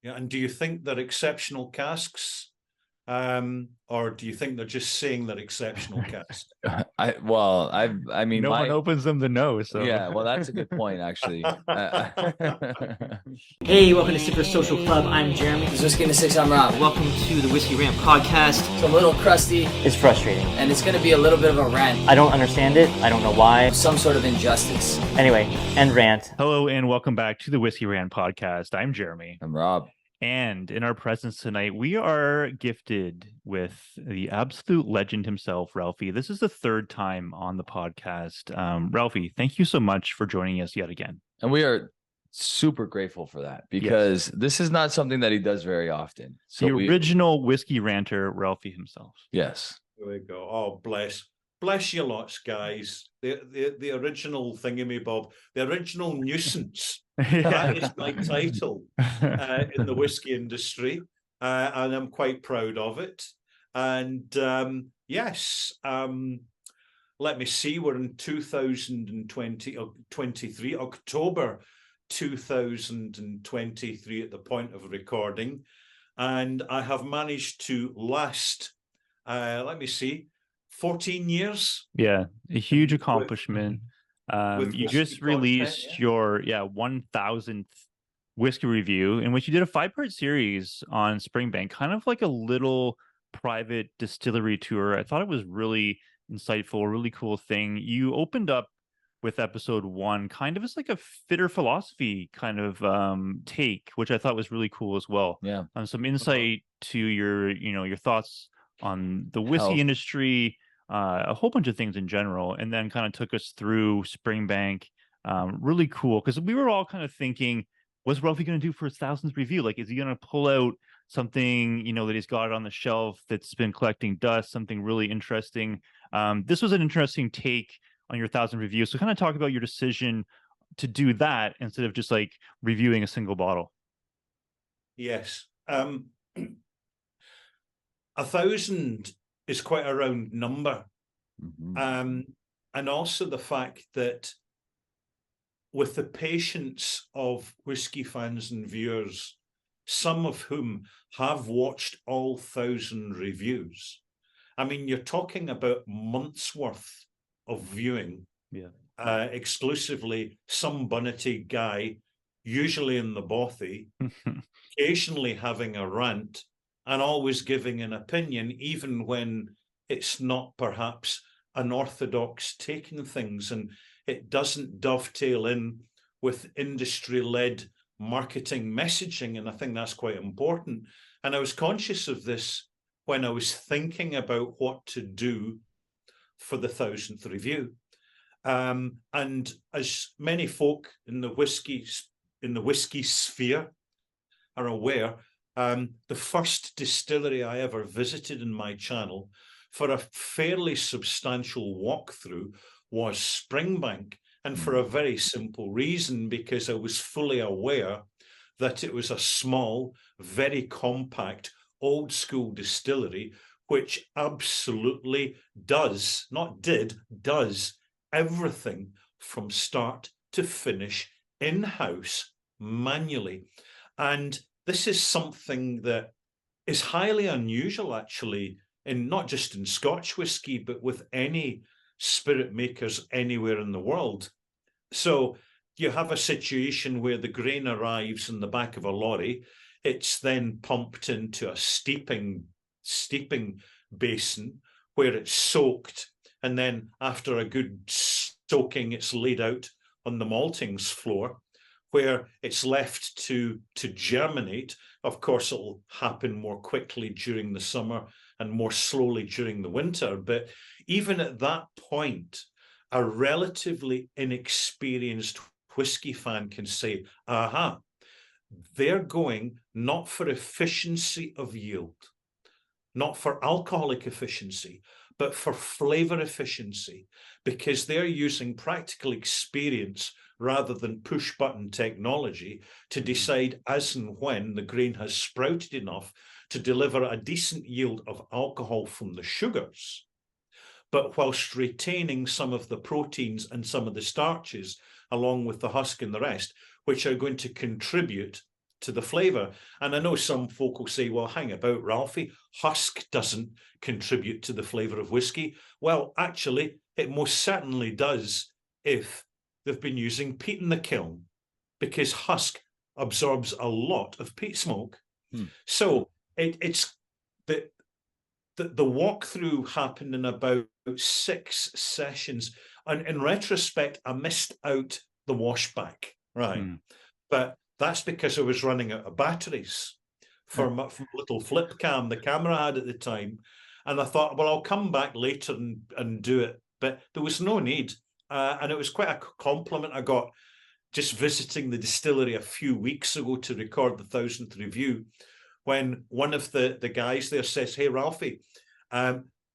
Yeah, and do you think they're exceptional casks? Or do you think they're just saying they're exceptional casks? I mean, no one opens them to know. So yeah, well, that's a good point, actually. Hey, welcome to Super Social Club. I'm Jeremy. This is Whisky Industry. I'm Rob. Welcome to the Whisky Rant Podcast. It's a little crusty. It's frustrating. And it's going to be a little bit of a rant. I don't understand it. I don't know why. Some sort of injustice. Anyway, end rant. hello and welcome back to the Whisky Rant Podcast. I'm Jeremy. I'm Rob. And in our presence tonight, we are gifted with the absolute legend himself, Ralfy. This is the third time on the podcast. Ralfy, thank you so much for joining us yet again. And we are super grateful for that because this is not something that he does very often. So the original whiskey ranter, Ralfy himself. Yes. There we go. Oh, bless you lots, guys. The original thingamabob, the original nuisance. That is my title in the whiskey industry, and I'm quite proud of it. And yes, let me see, we're in 2023, October 2023 at the point of recording, and I have managed to last, let me see, 14 years. Yeah, a huge accomplishment. You just released your 1000th whiskey review, in which you did a 5-part series on Springbank, kind of like a little private distillery tour. I thought it was really insightful, a really cool thing. You opened up with episode 1 kind of as like a fitter philosophy kind of take, which I thought was really cool as well. Yeah. Some insight to your thoughts on the whiskey industry, a whole bunch of things in general, and then kind of took us through Springbank. Really cool, because we were all kind of thinking, what's Ralfy going to do for his 1000th review? Like, is he going to pull out something, that he's got on the shelf that's been collecting dust, something really interesting? This was an interesting take on your 1000th review. So kind of talk about your decision to do that instead of just like reviewing a single bottle. Yes. 1,000 is quite a round number. Mm-hmm. And also the fact that with the patience of whiskey fans and viewers, some of whom have watched all 1,000 reviews, I mean, you're talking about months worth of viewing, exclusively some bunnety guy, usually in the bothy, occasionally having a rant, and always giving an opinion, even when it's not perhaps an orthodox take in things, and it doesn't dovetail in with industry-led marketing messaging. And I think that's quite important. And I was conscious of this when I was thinking about what to do for the 1000th review. And as many folk in the whiskey sphere are aware, the first distillery I ever visited in my channel for a fairly substantial walkthrough was Springbank, and for a very simple reason, because I was fully aware that it was a small, very compact, old school distillery, which absolutely does everything from start to finish in-house manually. And this is something that is highly unusual, actually, in not just in Scotch whisky, but with any spirit makers anywhere in the world. So you have a situation where the grain arrives in the back of a lorry. It's then pumped into a steeping basin where it's soaked. And then after a good soaking, it's laid out on the maltings floor, where it's left to germinate. Of course, it'll happen more quickly during the summer and more slowly during the winter. But even at that point, a relatively inexperienced whiskey fan can say, aha, they're going not for efficiency of yield, not for alcoholic efficiency, but for flavor efficiency, because they're using practical experience rather than push-button technology to decide as and when the grain has sprouted enough to deliver a decent yield of alcohol from the sugars, but whilst retaining some of the proteins and some of the starches, along with the husk and the rest, which are going to contribute to the flavour. And I know some folk will say, well, hang about, Ralfy, husk doesn't contribute to the flavour of whiskey. Well, actually, it most certainly does if they've been using peat in the kiln, because husk absorbs a lot of peat smoke. So it's the walkthrough happened in about 6 sessions. And in retrospect, I missed out the washback, right? But that's because I was running out of batteries for my little flip cam the camera I had at the time. And I thought, well, I'll come back later and do it. But there was no need. And it was quite a compliment I got just visiting the distillery a few weeks ago to record the 1000th review, when one of the guys there says, hey, Ralfy,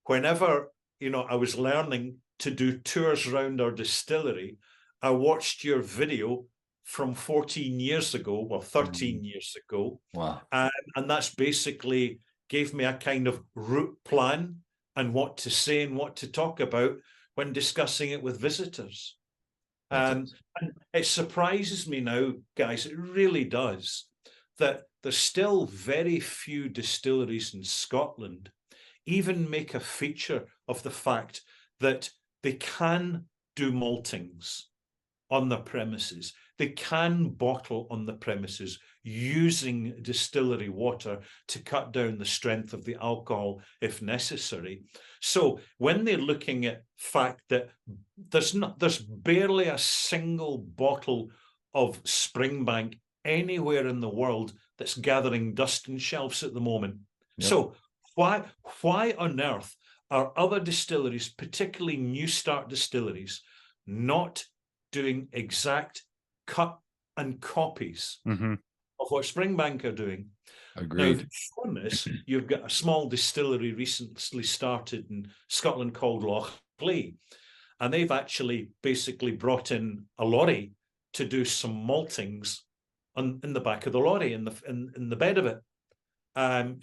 whenever, I was learning to do tours around our distillery, I watched your video from 14 years ago, well, 13 years ago. Wow. And that's basically gave me a kind of route plan and what to say and what to talk about when discussing it with visitors. And it surprises me now, guys, it really does, that there's still very few distilleries in Scotland even make a feature of the fact that they can do maltings on their premises. They can bottle on the premises using distillery water to cut down the strength of the alcohol if necessary. So when they're looking at fact that there's barely a single bottle of Springbank anywhere in the world that's gathering dust in shelves at the moment. Yep. So why on earth are other distilleries, particularly new start distilleries, not doing exact cut and copies of what Springbank are doing? Agreed. Now, from this, you've got a small distillery recently started in Scotland called Lochleigh, and they've actually basically brought in a lorry to do some maltings in the back of the lorry, in the bed of it.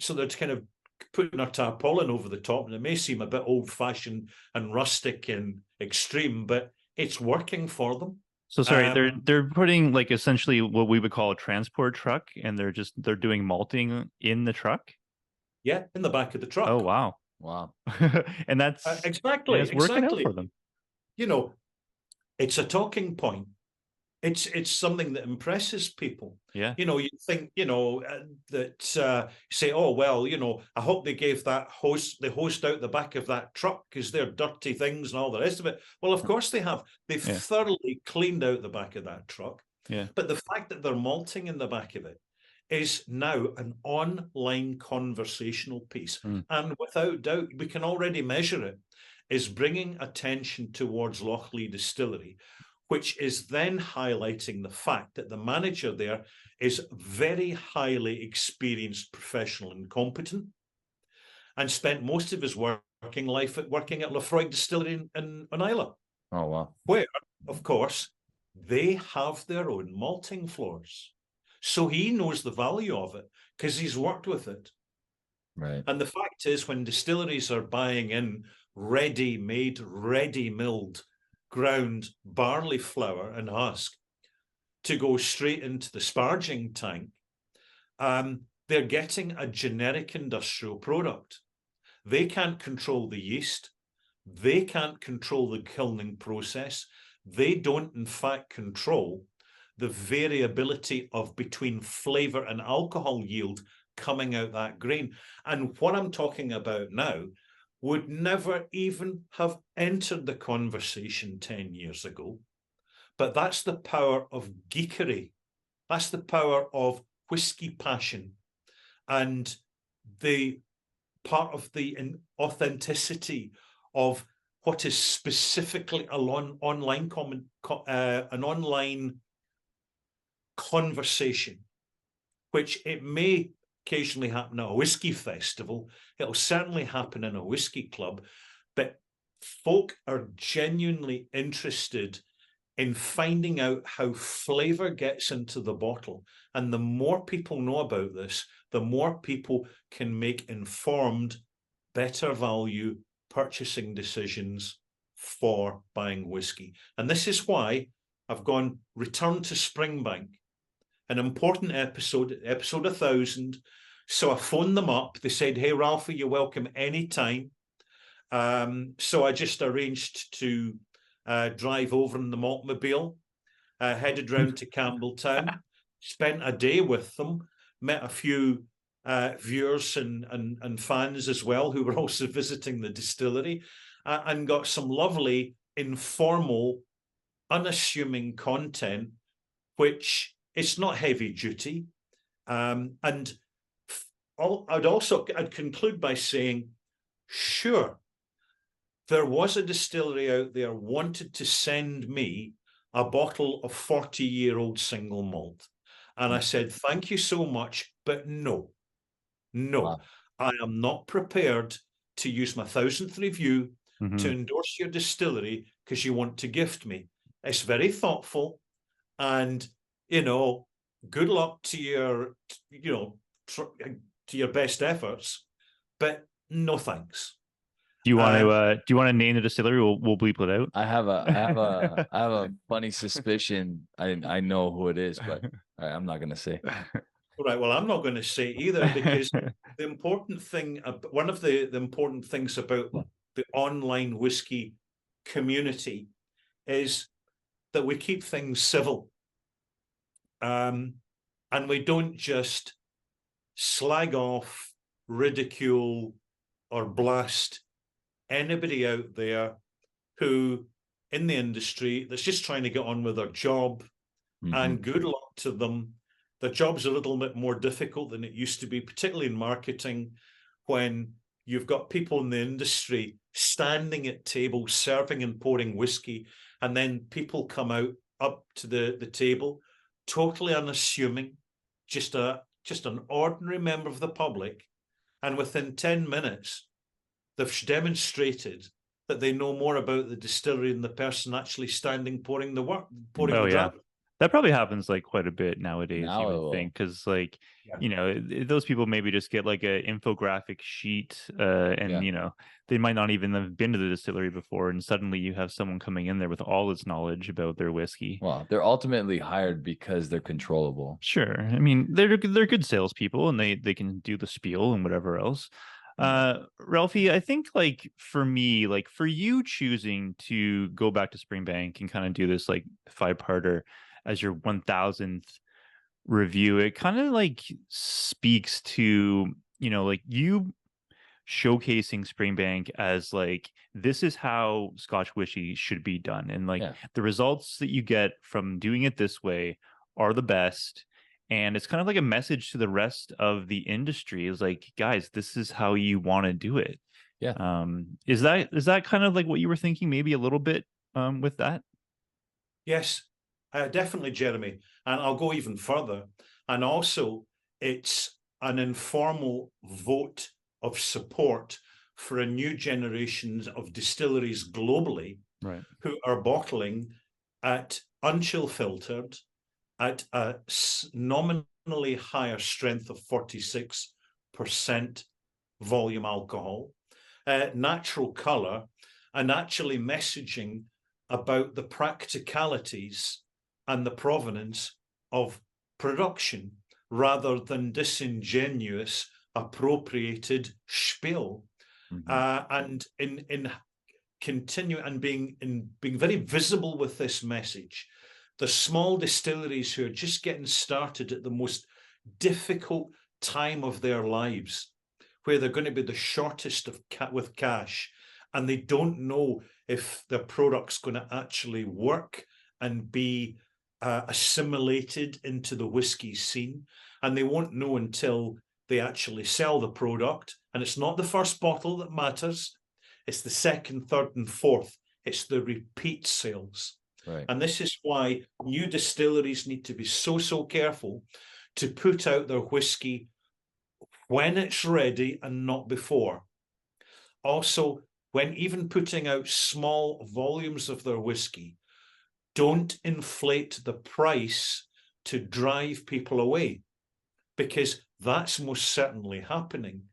So they're kind of putting a tarpaulin over the top, and it may seem a bit old-fashioned and rustic and extreme, but it's working for them. So sorry, they're putting like essentially what we would call a transport truck, and they're doing malting in the truck. Yeah, in the back of the truck. Oh wow. And that's exactly working out for them. It's a talking point. It's something that impresses people. Yeah. You think, that say, oh, well, I hope they gave the host out the back of that truck because they're dirty things and all the rest of it. Well, of course they have. They've thoroughly cleaned out the back of that truck. Yeah. But the fact that they're malting in the back of it is now an online conversational piece. And without doubt, we can already measure it, is bringing attention towards Lochleigh Distillery, which is then highlighting the fact that the manager there is very highly experienced, professional and competent, and spent most of his working life working at Lefroy Distillery in Islay. Oh, wow. Where, of course, they have their own malting floors. So he knows the value of it because he's worked with it. Right. And the fact is, when distilleries are buying in ready-made, ready-milled ground barley flour and husk to go straight into the sparging tank, they're getting a generic industrial product. They can't control the yeast. They can't control the kilning process. They don't, in fact, control the variability of between flavour and alcohol yield coming out that grain. And what I'm talking about now would never even have entered the conversation 10 years ago. But that's the power of geekery. That's the power of whiskey passion and the part of the authenticity of what is specifically an online conversation, which it may occasionally happen at a whiskey festival. It'll certainly happen in a whiskey club, but folk are genuinely interested in finding out how flavour gets into the bottle. And the more people know about this, the more people can make informed, better value purchasing decisions for buying whiskey. And this is why I've returned to Springbank, an important episode 1000. So I phoned them up. They said, "Hey, Ralfy, you're welcome anytime." So I just arranged to drive over in the Maltmobile, headed round to Campbelltown, spent a day with them, met a few viewers and fans as well who were also visiting the distillery, and got some lovely, informal, unassuming content, which it's not heavy duty. And I'd conclude by saying, sure, there was a distillery out there wanted to send me a bottle of 40-year-old single malt. And I said, thank you so much, but no, wow. I am not prepared to use my 1000th review to endorse your distillery because you want to gift me. It's very thoughtful, and, good luck to your, to your best efforts, but no thanks. Do you want to name the distillery? We'll bleep it out. I have a funny suspicion. I know who it is, but I'm not going to say. Right. Well, I'm not going to say either, because the important thing, one of the important things about the online whiskey community is that we keep things civil, and we don't just slag off, ridicule, or blast anybody out there who in the industry that's just trying to get on with their job. And good luck to them. The job's a little bit more difficult than it used to be, particularly in marketing, when you've got people in the industry standing at tables serving and pouring whiskey, and then people come up to the table totally unassuming, just an ordinary member of the public, and within 10 minutes they've demonstrated that they know more about the distillery than the person actually standing pouring the draught. That probably happens like quite a bit nowadays, you would think, because those people maybe just get like an infographic sheet, and they might not even have been to the distillery before, and suddenly you have someone coming in there with all this knowledge about their whiskey. Well, they're ultimately hired because they're controllable. Sure, I mean they're good salespeople, and they can do the spiel and whatever else. Ralfy, I think like for me, like for you choosing to go back to Springbank and kind of do this like 5-parter as your 1000th review, it kind of like speaks to, like you showcasing Springbank as like, this is how Scotch whiskey should be done. And like the results that you get from doing it this way are the best. And it's kind of like a message to the rest of the industry is like, guys, this is how you want to do it. Yeah. Is that kind of like what you were thinking maybe a little bit with that? Yes. Definitely, Jeremy. And I'll go even further. And also, it's an informal vote of support for a new generation of distilleries globally, right, who are bottling at unchill filtered, at a nominally higher strength of 46% volume alcohol, natural color, and actually messaging about the practicalities and the provenance of production rather than disingenuous, appropriated spiel. And in continue and being very visible with this message, the small distilleries who are just getting started at the most difficult time of their lives, where they're going to be the shortest with cash, and they don't know if their product's going to actually work and be assimilated into the whiskey scene, and they won't know until they actually sell the product. And it's not the first bottle that matters, it's the second, third, and fourth. It's the repeat sales. Right. And this is why new distilleries need to be so careful to put out their whiskey when it's ready and not before. Also, when even putting out small volumes of their whiskey, don't inflate the price to drive people away, because that's most certainly happening.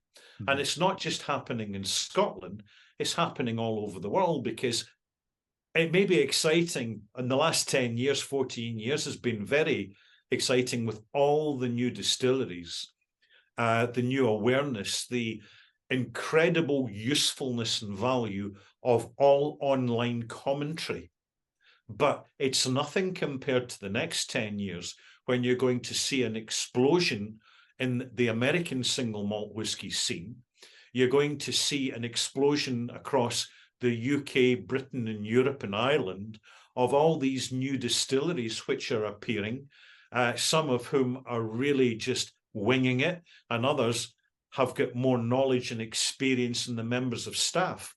And it's not just happening in Scotland, it's happening all over the world, because it may be exciting. In the last 10 years, 14 years has been very exciting with all the new distilleries, the new awareness, the incredible usefulness and value of all online commentary. But it's nothing compared to the next 10 years when you're going to see an explosion in the American single malt whiskey scene. You're going to see an explosion across the UK, Britain, and Europe and Ireland of all these new distilleries which are appearing, some of whom are really just winging it, and others have got more knowledge and experience than the members of staff.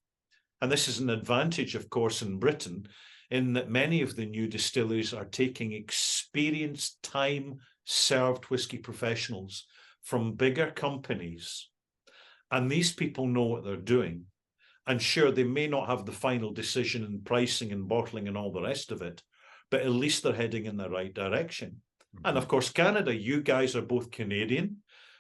And this is an advantage, of course, in Britain, in that many of the new distilleries are taking experienced, time-served whiskey professionals from bigger companies. And these people know what they're doing. And sure, they may not have the final decision in pricing and bottling and all the rest of it, but at least they're heading in the right direction. Mm-hmm. And of course, Canada, you guys are both Canadian.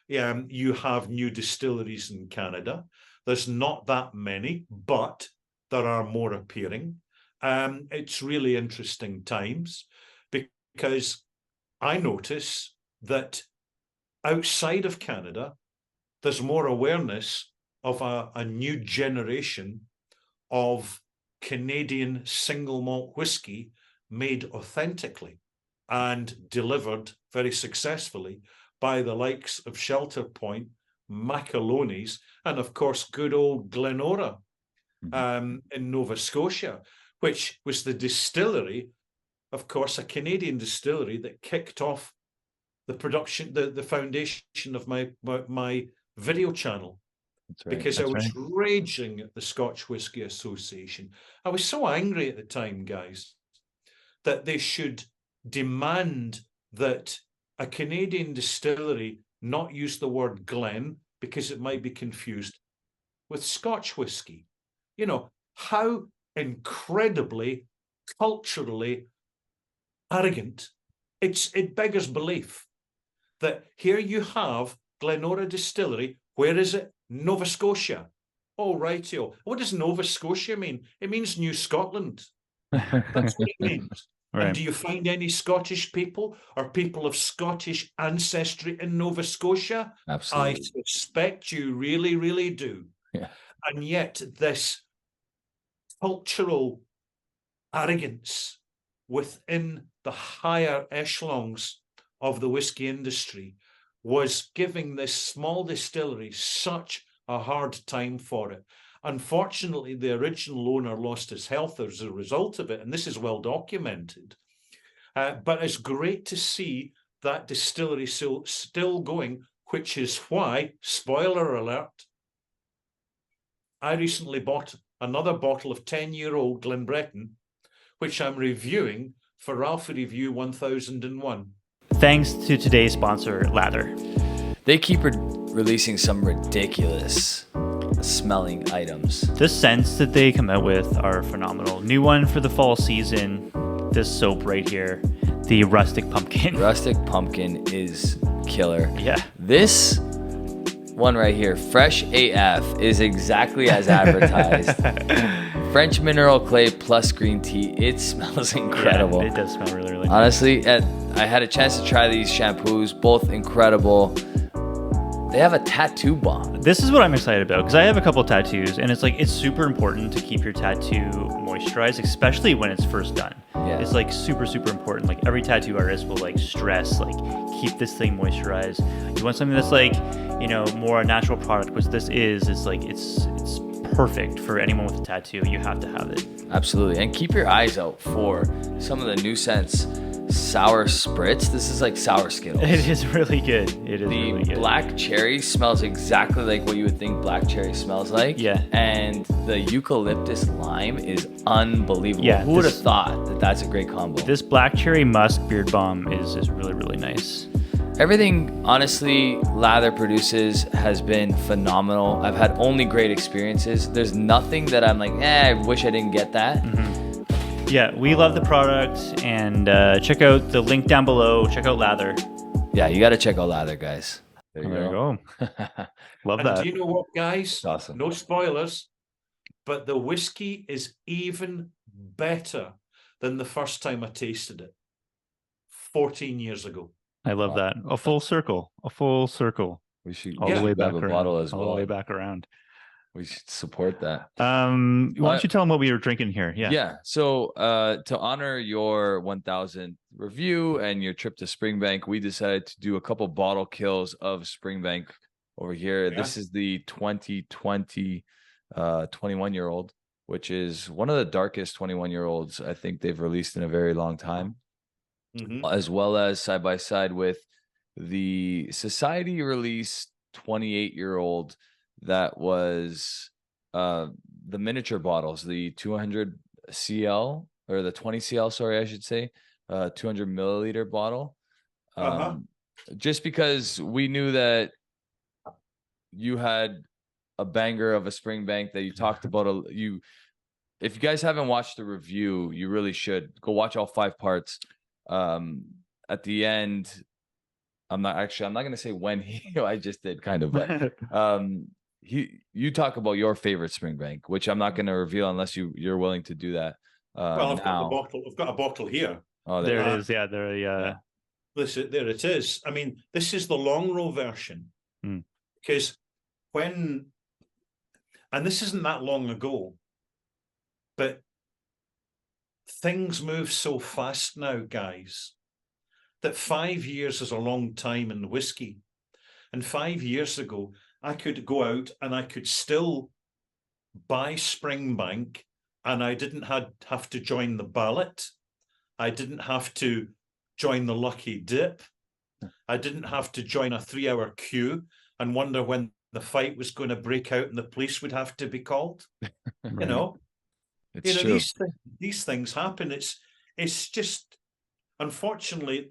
You have new distilleries in Canada. There's not that many, but there are more appearing. It's really interesting times because I notice that outside of Canada, there's more awareness of a new generation of Canadian single malt whiskey made authentically and delivered very successfully by the likes of Shelter Point, Macaloni's, and of course, good old Glenora in Nova Scotia, which was the distillery, of course, a Canadian distillery that kicked off the production, the foundation of my video channel. That's right. Because I was raging at the Scotch Whisky Association. I was so angry at the time, guys, that they should demand that a Canadian distillery not use the word Glen because it might be confused with Scotch whisky. You know, how incredibly culturally arrogant. It beggars belief that here you have Glenora Distillery. Where is it? Nova Scotia. Oh, rightio. What does Nova Scotia mean? It means New Scotland. That's what it means. Right. And do you find any Scottish people or people of Scottish ancestry in Nova Scotia? Absolutely. I suspect you really, really do. Yeah. And yet this cultural arrogance within the higher echelons of the whiskey industry was giving this small distillery such a hard time for it. Unfortunately, the original owner lost his health as a result of it, and this is well documented. But it's great to see that distillery still going, which is why, spoiler alert, I recently bought another bottle of 10-year-old Glenbretton, which I'm reviewing for Ralfy Review 1001. Thanks to today's sponsor, Lather. They keep releasing some ridiculous smelling items. The scents that they come out with are phenomenal. New one for the fall season, this soap right here, the Rustic Pumpkin. Rustic Pumpkin is killer. Yeah. This one right here, Fresh AF, is exactly as advertised. French mineral clay plus green tea. It smells incredible. Yeah, it does smell really, really nice. Honestly, I had a chance to try these shampoos, both incredible. They have a tattoo bomb. This is what I'm excited about because I have a couple of tattoos, and it's super important to keep your tattoo moisturized, especially when it's first done. Yeah. It's super, super important. Like every tattoo artist will stress, keep this thing moisturized. You want something that's more a natural product, which this is. It's perfect for anyone with a tattoo. You have to have it. Absolutely. And keep your eyes out for some of the new scents. Sour spritz. This is like sour Skittles. It is really good. It is really good. The black cherry smells exactly like what you would think black cherry smells like. Yeah. And the eucalyptus lime is unbelievable. Yeah. Who would have thought that that's a great combo? This black cherry musk beard balm is really, really nice. Everything, honestly, Lather produces has been phenomenal. I've had only great experiences. There's nothing that I'm like, I wish I didn't get that. Mm-hmm. Yeah, we love the product, and check out the link down below. Check out Lather. Yeah, you got to check out Lather, guys. There you go. Love and that. Do you know what, guys? That's awesome. No spoilers, but the whiskey is even better than the first time I tasted it 14 years ago. I love that. A full circle. We should All the way back have a around. bottle as all well. the way back around. We should support that. Why don't you tell them what we were drinking here? Yeah. So to honor your 1000th review and your trip to Springbank, we decided to do a couple bottle kills of Springbank over here. Yeah. This is the 2020 21-year-old, which is one of the darkest 21-year-olds I think they've released in a very long time, as well as side by side with the Society released 28-year-old that was the miniature bottles, the 200 CL or the 20 CL, sorry, I should say, 200 milliliter bottle. Just because we knew that you had a banger of a Springbank that you talked about. If you guys haven't watched the review, you really should go watch all 5 parts. At the end, I'm not going to say when I just did kind of, but you talk about your favorite Springbank, which I'm not going to reveal unless you're willing to do that. Well, I've got a bottle here. Oh, there it is. Yeah, There it is. I mean, this is the long row version, because and this isn't that long ago, but things move so fast now, guys, that 5 years is a long time in whiskey. And 5 years ago, I could go out and I could still buy Springbank, and I didn't have to join the ballot. I didn't have to join the lucky dip. I didn't have to join a 3-hour queue and wonder when the fight was going to break out and the police would have to be called. You know, it's true. These things happen. It's just, unfortunately,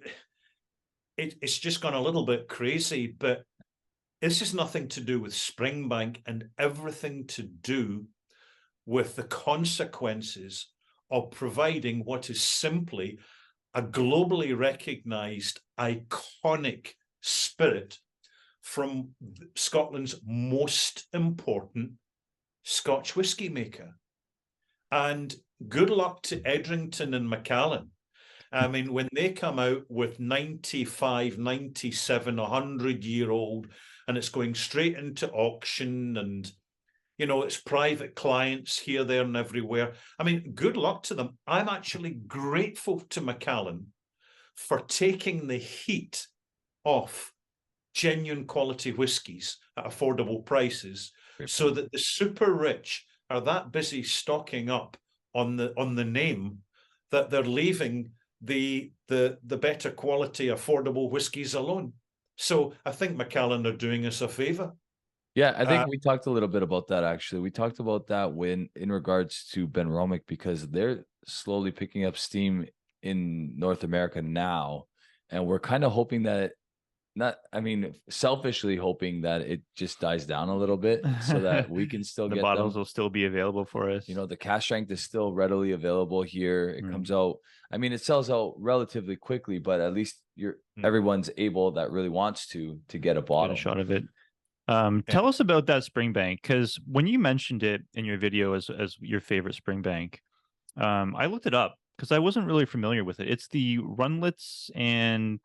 it's just gone a little bit crazy. But this is nothing to do with Springbank and everything to do with the consequences of providing what is simply a globally recognized, iconic spirit from Scotland's most important Scotch whisky maker. And good luck to Edrington and Macallan. I mean, when they come out with 95, 97, 100-year-old, and it's going straight into auction, and, you know, it's private clients here, there, and everywhere. I mean, good luck to them. I'm actually grateful to Macallan for taking the heat off genuine quality whiskies at affordable prices, so that the super rich are that busy stocking up on the name that they're leaving the better quality affordable whiskies alone. So I think Macallan are doing us a favor. Yeah, I think we talked a little bit about that, actually. We talked about that in regards to Ben Romick, because they're slowly picking up steam in North America now. And we're kind of hoping that selfishly hoping that it just dies down a little bit so that we can still the get bottles them. Will still be available for us. You know, the cask strength is still readily available here. It comes out. I mean, it sells out relatively quickly, but at least everyone's able that really wants to get a bottle. Get a shot of it. Tell us about that Springbank, because when you mentioned it in your video as your favorite Springbank, I looked it up because I wasn't really familiar with it. It's the Runlets and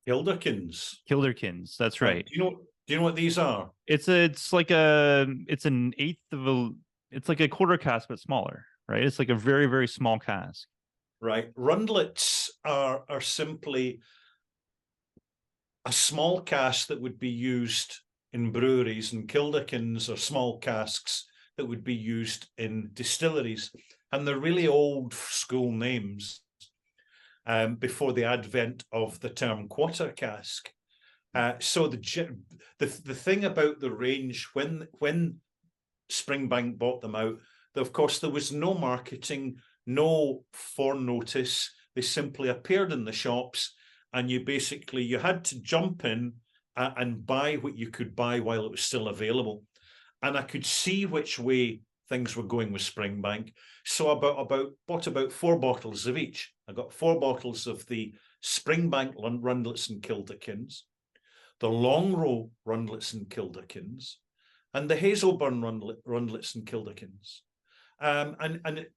Kilderkins. That's right. Do you know what these are? It's like an eighth of it's like a quarter cask but smaller, right? It's like a very, very small cask. Right. Rundlets are simply a small cask that would be used in breweries, and Kilderkins are small casks that would be used in distilleries. And they're really old school names. Before the advent of the term quarter cask. So the thing about the range, when Springbank bought them out, of course, there was no marketing, no foreknotice. They simply appeared in the shops, and you had to jump in and buy what you could buy while it was still available. And I could see which way things were going with Springbank. So I bought about 4 bottles of each. I got 4 bottles of the Springbank Rundlets and Kilderkins, the Long Row Rundlets and Kilderkins, and the Hazelburn Rundlets and Kilderkins. And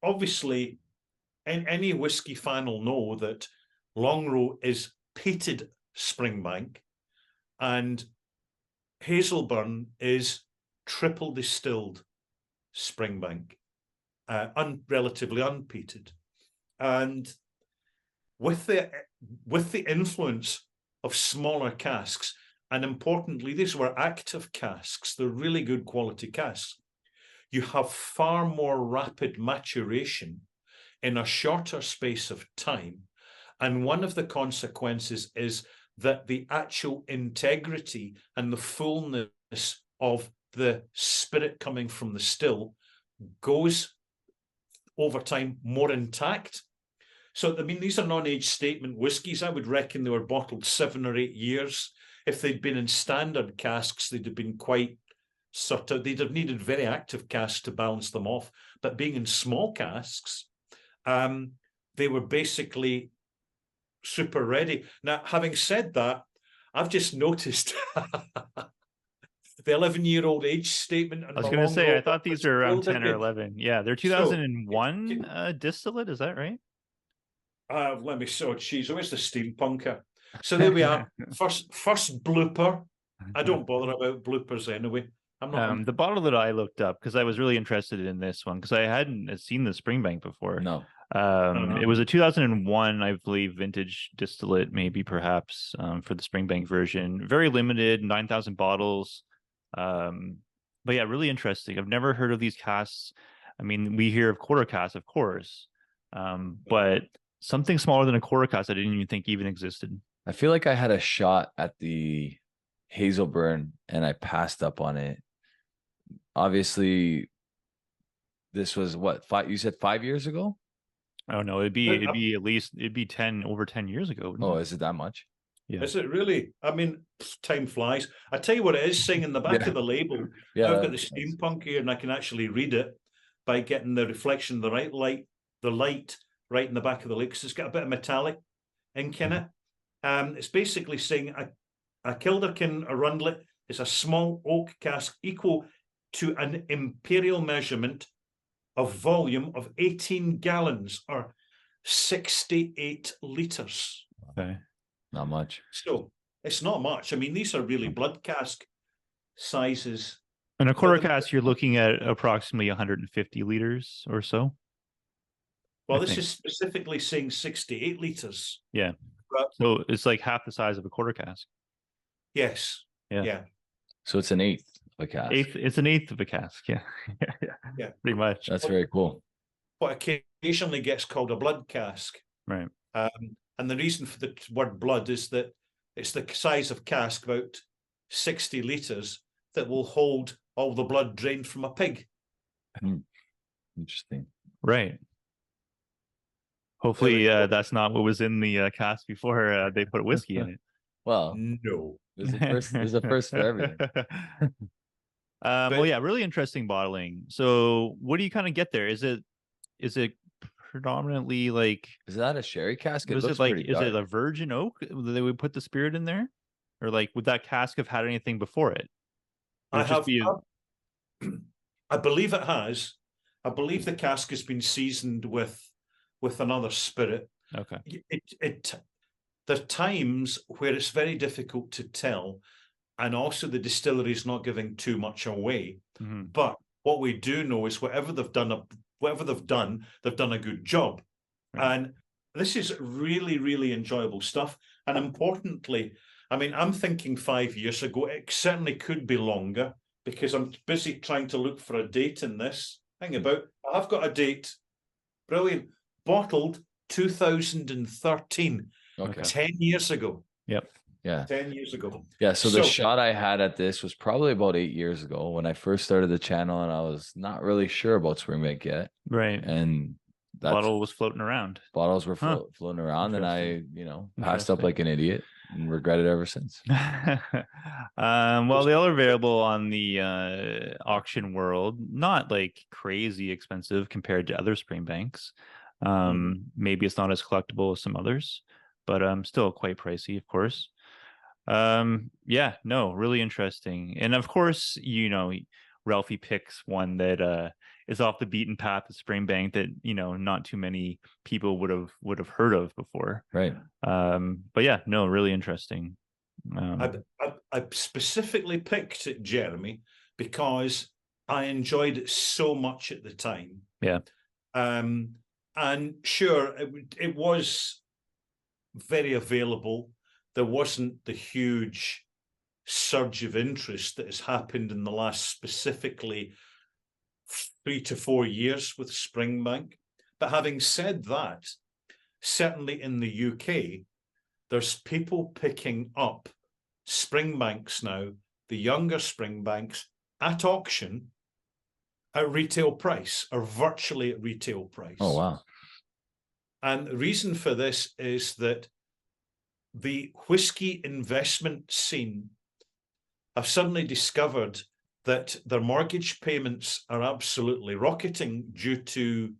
obviously, any whiskey fan will know that Long Row is peated Springbank, and Hazelburn is triple distilled Springbank, relatively unpeated. And with the influence of smaller casks, and importantly, these were active casks, they're really good quality casks, you have far more rapid maturation in a shorter space of time. And one of the consequences is that the actual integrity and the fullness of the spirit coming from the still goes over time more intact. So, I mean, these are non-age statement whiskies. I would reckon they were bottled 7 or 8 years. If they'd been in standard casks, they'd have been quite sort of, they'd have needed very active casks to balance them off. But being in small casks, they were basically super ready. Now, having said that, I've just noticed the 11-year-old age statement. I was going to say, I thought these are around 10 or 11. Yeah, they're 2001 distillate. Is that right? Let me show. Geez, where's the steampunker? So there we are. First blooper. I don't bother about bloopers anyway. I'm not. The bottle that I looked up, because I was really interested in this one, because I hadn't seen the Springbank before. No. It was a 2001, I believe, vintage distillate, maybe perhaps, for the Springbank version. Very limited, 9,000 bottles. But yeah, really interesting. I've never heard of these casks. I mean, we hear of quarter casks, of course, but something smaller than a quarter cask I didn't even think even existed. I feel like I had a shot at the Hazelburn and I passed up on it. Obviously, this was what, you said 5 years ago? Oh no, it'd be at least over 10 years ago. Oh, is it that much? Yeah. Is it really? I mean, time flies. I tell you what it is saying in the back of the label. Yeah, I've got the steampunk here and I can actually read it by getting the reflection, the light right in the back of the label, because it's got a bit of metallic ink in it. It's basically saying a Kilderkin Arundlet is a small oak cask equal to an imperial measurement of volume of 18 gallons or 68 litres. Okay. Not much. So it's not much. I mean, these are really blood cask sizes. In a quarter cask, you're looking at approximately 150 liters or so. Well, this is specifically saying 68 litres. Yeah. So it's like half the size of a quarter cask. Yes. Yeah. So it's an eighth of a cask. It's an eighth of a cask. Yeah. Yeah. Pretty much. That's very cool. What occasionally gets called a blood cask. Right. And the reason for the word blood is that it's the size of cask, about 60 litres, that will hold all the blood drained from a pig. Interesting. Right. Hopefully that's not what was in the cask before they put whiskey in it. Well, no. There's a first for everything. Well, yeah, really interesting bottling. So what do you kind of get there? Is it predominantly like, is that a sherry cask? Is it a virgin oak that they would put the spirit in there? Or like, would that cask have had anything before it? I believe it has. I believe the cask has been seasoned with another spirit. Okay. There are times where it's very difficult to tell, and also the distillery is not giving too much away. Mm-hmm. But what we do know is whatever they've done, they've done a good job. Right. And this is really, really enjoyable stuff. And importantly, I mean, I'm thinking 5 years ago, it certainly could be longer, because I'm busy trying to look for a date in this. I've got a date. Brilliant. Bottled 2013. Okay. 10 years ago. Yep. Yeah. 10 years ago. Yeah. So the shot I had at this was probably about 8 years ago when I first started the channel, and I was not really sure about Springbank yet. Right. And that bottle was floating around. Bottles were floating around, and I, passed up like an idiot and regret it ever since. Well, they are available on the auction world, not like crazy expensive compared to other Springbanks. Maybe it's not as collectible as some others, but still quite pricey, of course. Really interesting. And of course, Ralfy picks one that is off the beaten path of Springbank that, you know, not too many people would have heard of before. Right. But yeah, no, really interesting. I specifically picked it, Jeremy, because I enjoyed it so much at the time. Yeah. And sure, it was very available. There wasn't the huge surge of interest that has happened in the last specifically 3 to 4 years with Springbank. But having said that, certainly in the UK, there's people picking up Springbanks now, the younger Springbanks, at auction at retail price, or virtually at retail price. Oh, wow. And the reason for this is that the whiskey investment scene have suddenly discovered that their mortgage payments are absolutely rocketing due to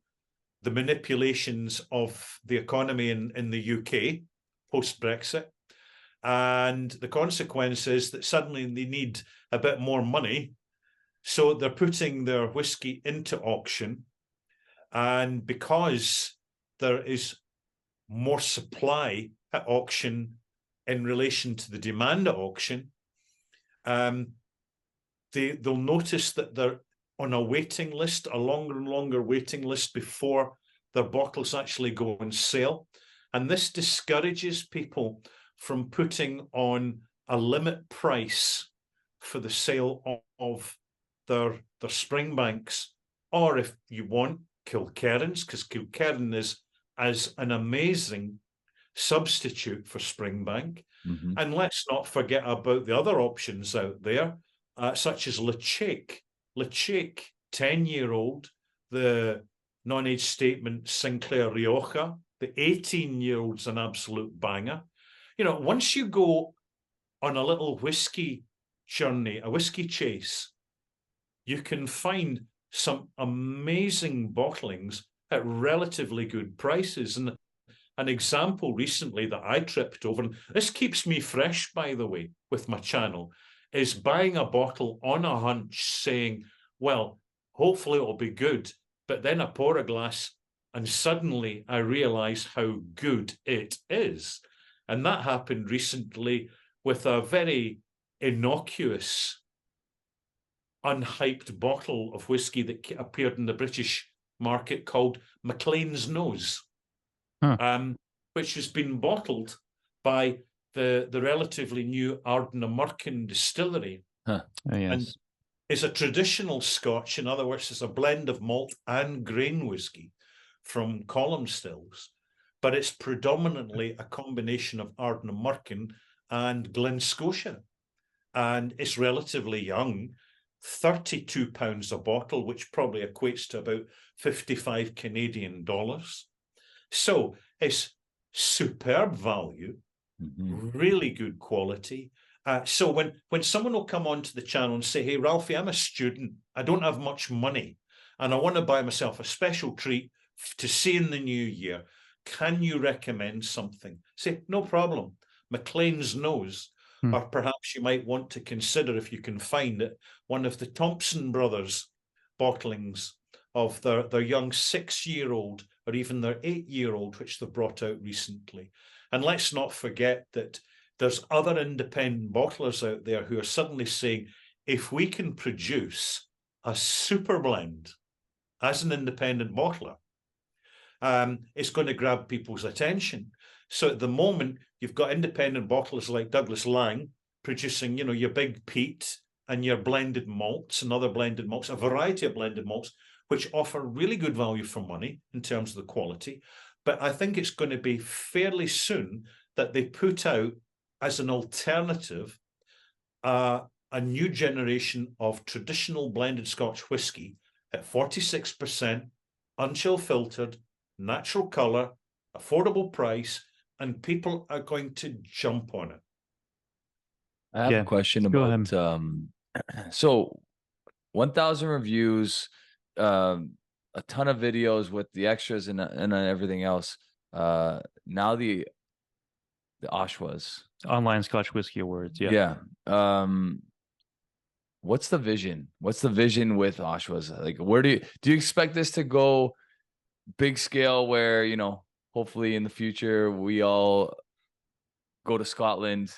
the manipulations of the economy in the UK post-Brexit. And the consequence is that suddenly they need a bit more money. So they're putting their whiskey into auction. And because there is more supply at auction in relation to the demand at auction, they'll notice that they're on a waiting list, a longer and longer waiting list before their bottles actually go on sale. And this discourages people from putting on a limit price for the sale of their Springbanks, or if you want, Kilkerrans, because Kilkerran is as an amazing substitute for Springbank. Mm-hmm. And let's not forget about the other options out there, such as Lechake. Lechake, 10-year-old, the non-age statement Sinclair Rioja, the 18-year-old's an absolute banger. You know, once you go on a little whiskey journey, a whiskey chase, you can find some amazing bottlings at relatively good prices. And an example recently that I tripped over, and this keeps me fresh, by the way, with my channel, is buying a bottle on a hunch saying, well, hopefully it'll be good. But then I pour a glass and suddenly I realize how good it is. And that happened recently with a very innocuous, unhyped bottle of whiskey that appeared in the British market called Maclean's Nose, which has been bottled by the relatively new Ardnamurchan distillery. Oh, yes. And is a traditional Scotch. In other words, it's a blend of malt and grain whiskey from column stills, but it's predominantly a combination of Ardnamurchan and Glen Scotia. And it's relatively young, £32 a bottle, which probably equates to about 55 Canadian dollars. So it's superb value, really good quality. So when someone will come onto the channel and say, hey, Ralfy, I'm a student, I don't have much money, and I want to buy myself a special treat to see in the new year, can you recommend something? Say, no problem. Maclean's Nose, or perhaps you might want to consider, if you can find it, one of the Thompson brothers bottlings of their young 6-year-old or even their 8-year-old, which they've brought out recently. And let's not forget that there's other independent bottlers out there who are suddenly saying, if we can produce a super blend as an independent bottler, it's going to grab people's attention. So at the moment, you've got independent bottlers like Douglas Lang producing, you know, your big peat and your blended malts and other blended malts, a variety of blended malts, which offer really good value for money in terms of the quality. But I think it's going to be fairly soon that they put out as an alternative a new generation of traditional blended Scotch whisky at 46%, unchill filtered, natural colour, affordable price, and people are going to jump on it. I have a question about so 1,000 reviews, a ton of videos with the extras and everything else. Now the Oshawas, Online Scotch Whisky Awards. yeah. what's the vision? What's the vision with Oshawa's? Like, where do you expect this to go big scale where, you know, hopefully in the future we all go to Scotland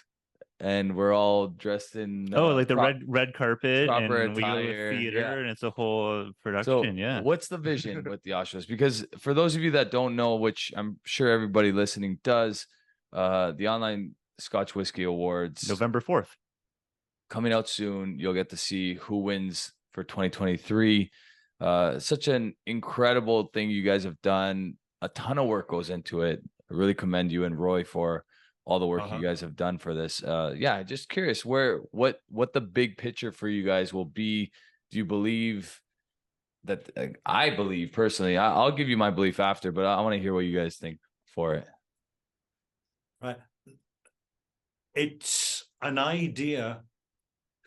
and we're all dressed in like the red carpet, proper and we go to the attire, theater, and it's a whole production. So what's the vision with the Oshawas? Because for those of you that don't know, which I'm sure everybody listening does, the Online Scotch Whisky Awards, November 4th, coming out soon. You'll get to see who wins for 2023. Such an incredible thing you guys have done. A ton of work goes into it. I really commend you and Roy for all the work you guys have done for this. Just curious what the big picture for you guys will be. Do you believe that? I believe personally, I'll give you my belief after, but I want to hear what you guys think for it. Right. It's an idea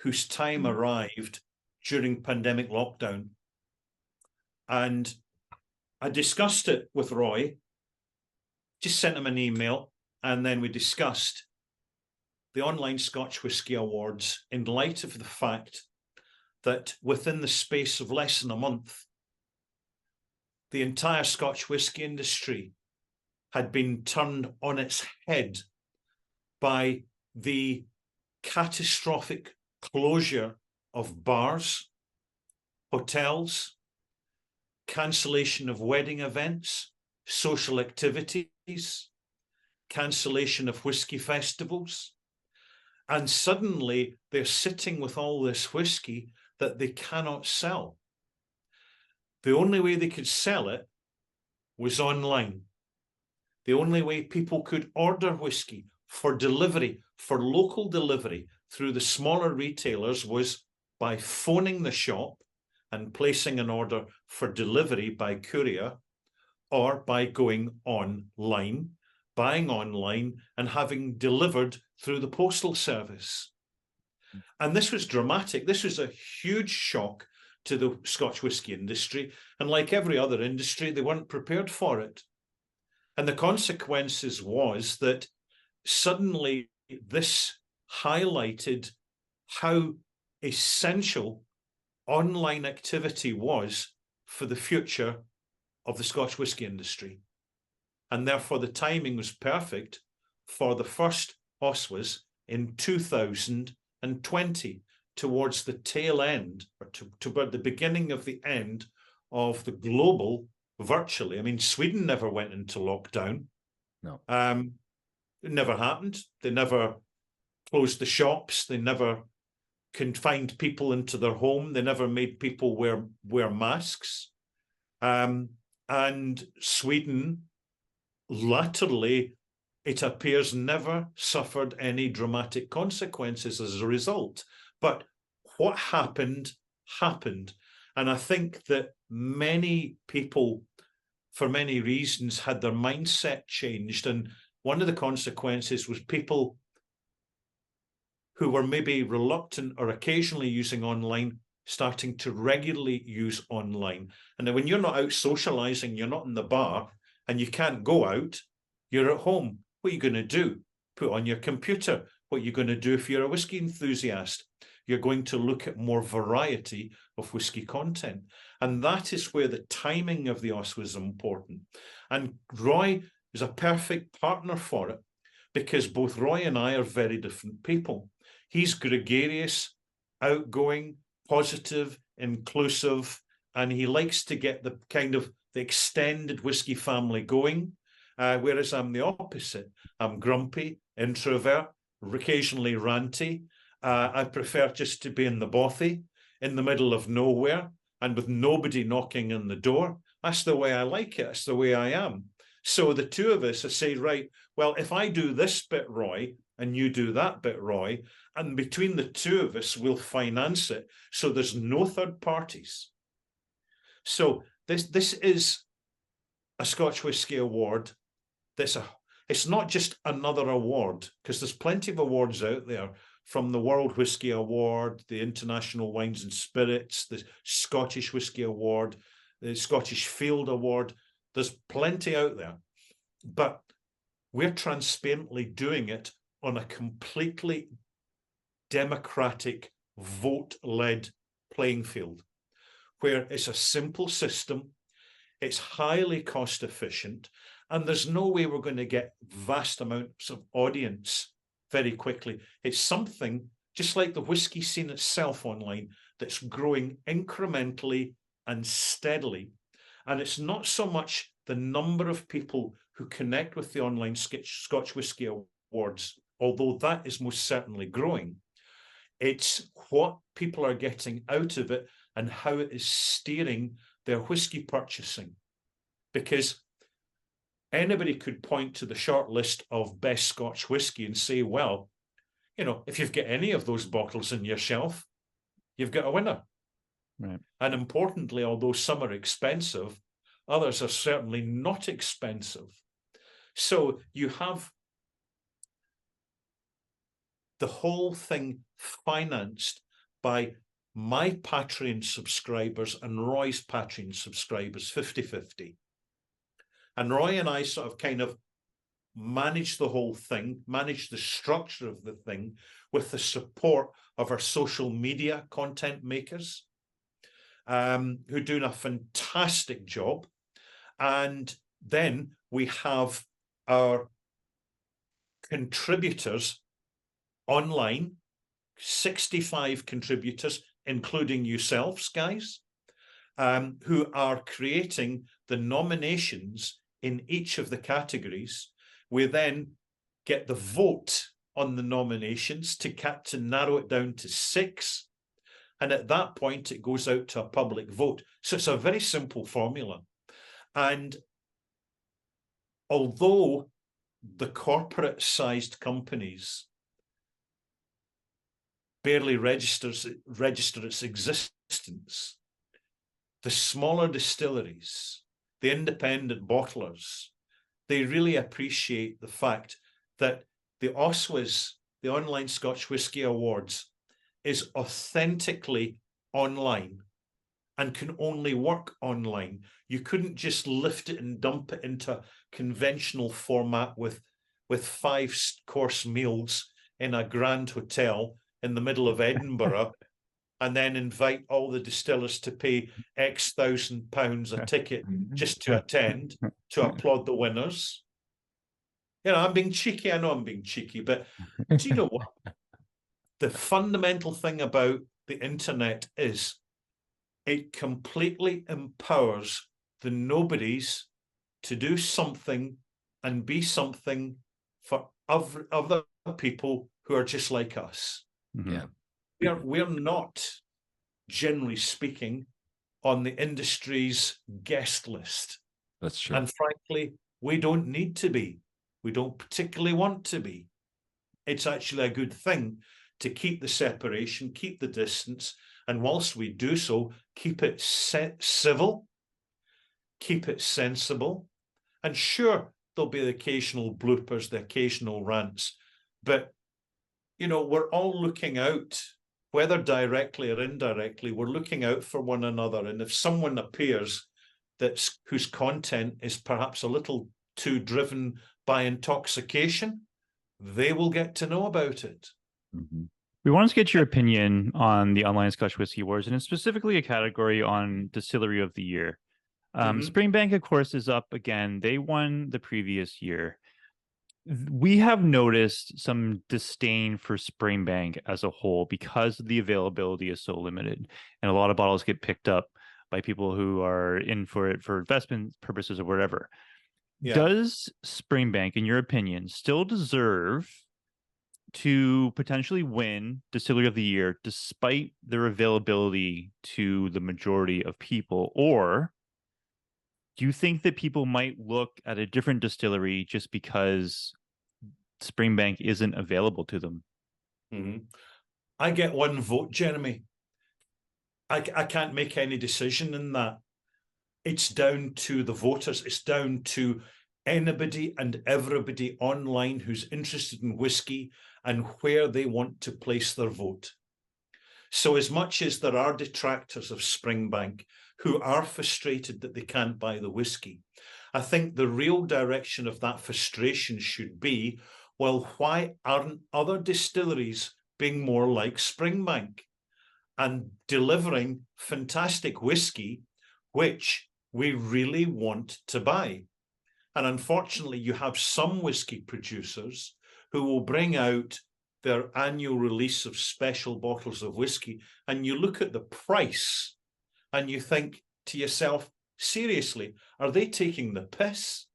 whose time arrived during pandemic lockdown. And I discussed it with Roy, just sent him an email, and then we discussed the Online Scotch Whisky Awards in light of the fact that within the space of less than a month, the entire Scotch whisky industry had been turned on its head by the catastrophic closure of bars, hotels, cancellation of wedding events, social activities, cancellation of whisky festivals. And suddenly they're sitting with all this whisky that they cannot sell. The only way they could sell it was online. The only way people could order whisky for delivery, for local delivery through the smaller retailers, was by phoning the shop and placing an order for delivery by courier, or by going online, buying online and having delivered through the postal service. And this was dramatic. This was a huge shock to the Scotch whisky industry. And like every other industry, they weren't prepared for it. And the consequences was that suddenly this highlighted how essential online activity was for the future of the Scotch whisky industry. And therefore the timing was perfect for the first Oshawas in 2020, towards the tail end, or toward the beginning of the end of the global, virtually. I mean, Sweden never went into lockdown. No. It never happened. They never closed the shops. They never confined people into their home. They never made people wear masks. And Sweden, latterly, it appears, never suffered any dramatic consequences as a result. But what happened, happened. And I think that many people, for many reasons, had their mindset changed. And one of the consequences was people who were maybe reluctant or occasionally using online starting to regularly use online. And then when you're not out socializing, you're not in the bar, and you can't go out, you're at home. What are you going to do? Put on your computer. What are you going to do if you're a whiskey enthusiast? You're going to look at more variety of whiskey content. And that is where the timing of the Oshawa was important. And Roy is a perfect partner for it, because both Roy and I are very different people. He's gregarious, outgoing, positive, inclusive, and he likes to get the kind of the extended whiskey family going, whereas I'm the opposite. I'm grumpy, introvert, occasionally ranty. I prefer just to be in the bothy, in the middle of nowhere, and with nobody knocking on the door. That's the way I like it. That's the way I am. So the two of us, I say, right, well, if I do this bit, Roy, and you do that bit, Roy, and between the two of us, we'll finance it. So there's no third parties. So this is a Scotch Whisky Award. It's not just another award, because there's plenty of awards out there, from the World Whisky Award, the International Wines and Spirits, the Scottish Whisky Award, the Scottish Field Award. There's plenty out there. But we're transparently doing it on a completely democratic vote-led playing field, where it's a simple system, it's highly cost efficient, and there's no way we're going to get vast amounts of audience very quickly. It's something, just like the whiskey scene itself online, that's growing incrementally and steadily. And it's not so much the number of people who connect with the Online Scotch Whisky Awards, although that is most certainly growing. It's what people are getting out of it and how it is steering their whiskey purchasing. Because anybody could point to the short list of best Scotch whisky and say, well, you know, if you've got any of those bottles in your shelf, you've got a winner. Right. And importantly, although some are expensive, others are certainly not expensive. So you have the whole thing financed by my Patreon subscribers and Roy's Patreon subscribers, 50-50. And Roy and I sort of kind of manage the whole thing, manage the structure of the thing with the support of our social media content makers, who are doing a fantastic job. And then we have our contributors online, 65 contributors, including yourselves, guys, who are creating the nominations in each of the categories. We then get the vote on the nominations to narrow it down to 6. And at that point, it goes out to a public vote. So it's a very simple formula. And although the corporate-sized companies barely register its existence, the smaller distilleries, the independent bottlers, they really appreciate the fact that the OSWAs, the Online Scotch Whisky Awards, is authentically online and can only work online. You couldn't just lift it and dump it into a conventional format with 5-course meals in a grand hotel in the middle of Edinburgh and then invite all the distillers to pay X £1,000 a ticket just to attend, to applaud the winners. You know, I'm being cheeky. I know I'm being cheeky, but do you know what? The fundamental thing about the internet is it completely empowers the nobodies to do something and be something for other people who are just like us. Yeah. We're not, generally speaking, on the industry's guest list. That's true. And frankly, we don't need to be. We don't particularly want to be. It's actually a good thing to keep the separation, keep the distance, and whilst we do so, keep it civil, keep it sensible. And sure, there'll be the occasional bloopers, the occasional rants, but, you know, we're all looking out, whether directly or indirectly, we're looking out for one another. And if someone appears whose content is perhaps a little too driven by intoxication, they will get to know about it. Mm-hmm. We wanted to get your opinion on the Online Scotch Whisky Awards, and specifically a category on Distillery of the Year. Springbank, of course, is up again. They won the previous year. We have noticed some disdain for Springbank as a whole because the availability is so limited, and a lot of bottles get picked up by people who are in for it for investment purposes or whatever. Yeah. Does Springbank, in your opinion, still deserve to potentially win Distillery of the Year despite their availability to the majority of people? Or do you think that people might look at a different distillery just because Springbank isn't available to them? Mm-hmm. I get one vote, Jeremy. I can't make any decision in that. It's down to the voters. It's down to anybody and everybody online who's interested in whiskey and where they want to place their vote. So as much as there are detractors of Springbank who are frustrated that they can't buy the whiskey, I think the real direction of that frustration should be, well, why aren't other distilleries being more like Springbank? and delivering fantastic whiskey, which we really want to buy. And unfortunately, you have some whiskey producers who will bring out their annual release of special bottles of whiskey, and you look at the price and you think to yourself, seriously, are they taking the piss?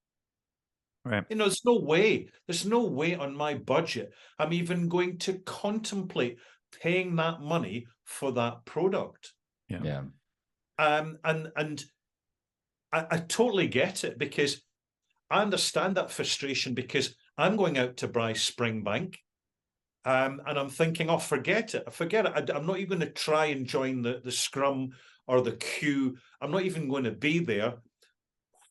Right. You know, there's no way on my budget I'm even going to contemplate paying that money for that product. Yeah. And I totally get it, because I understand that frustration, because I'm going out to buy Springbank, and I'm thinking, oh, forget it. I'm not even going to try and join the scrum or the queue. I'm not even going to be there.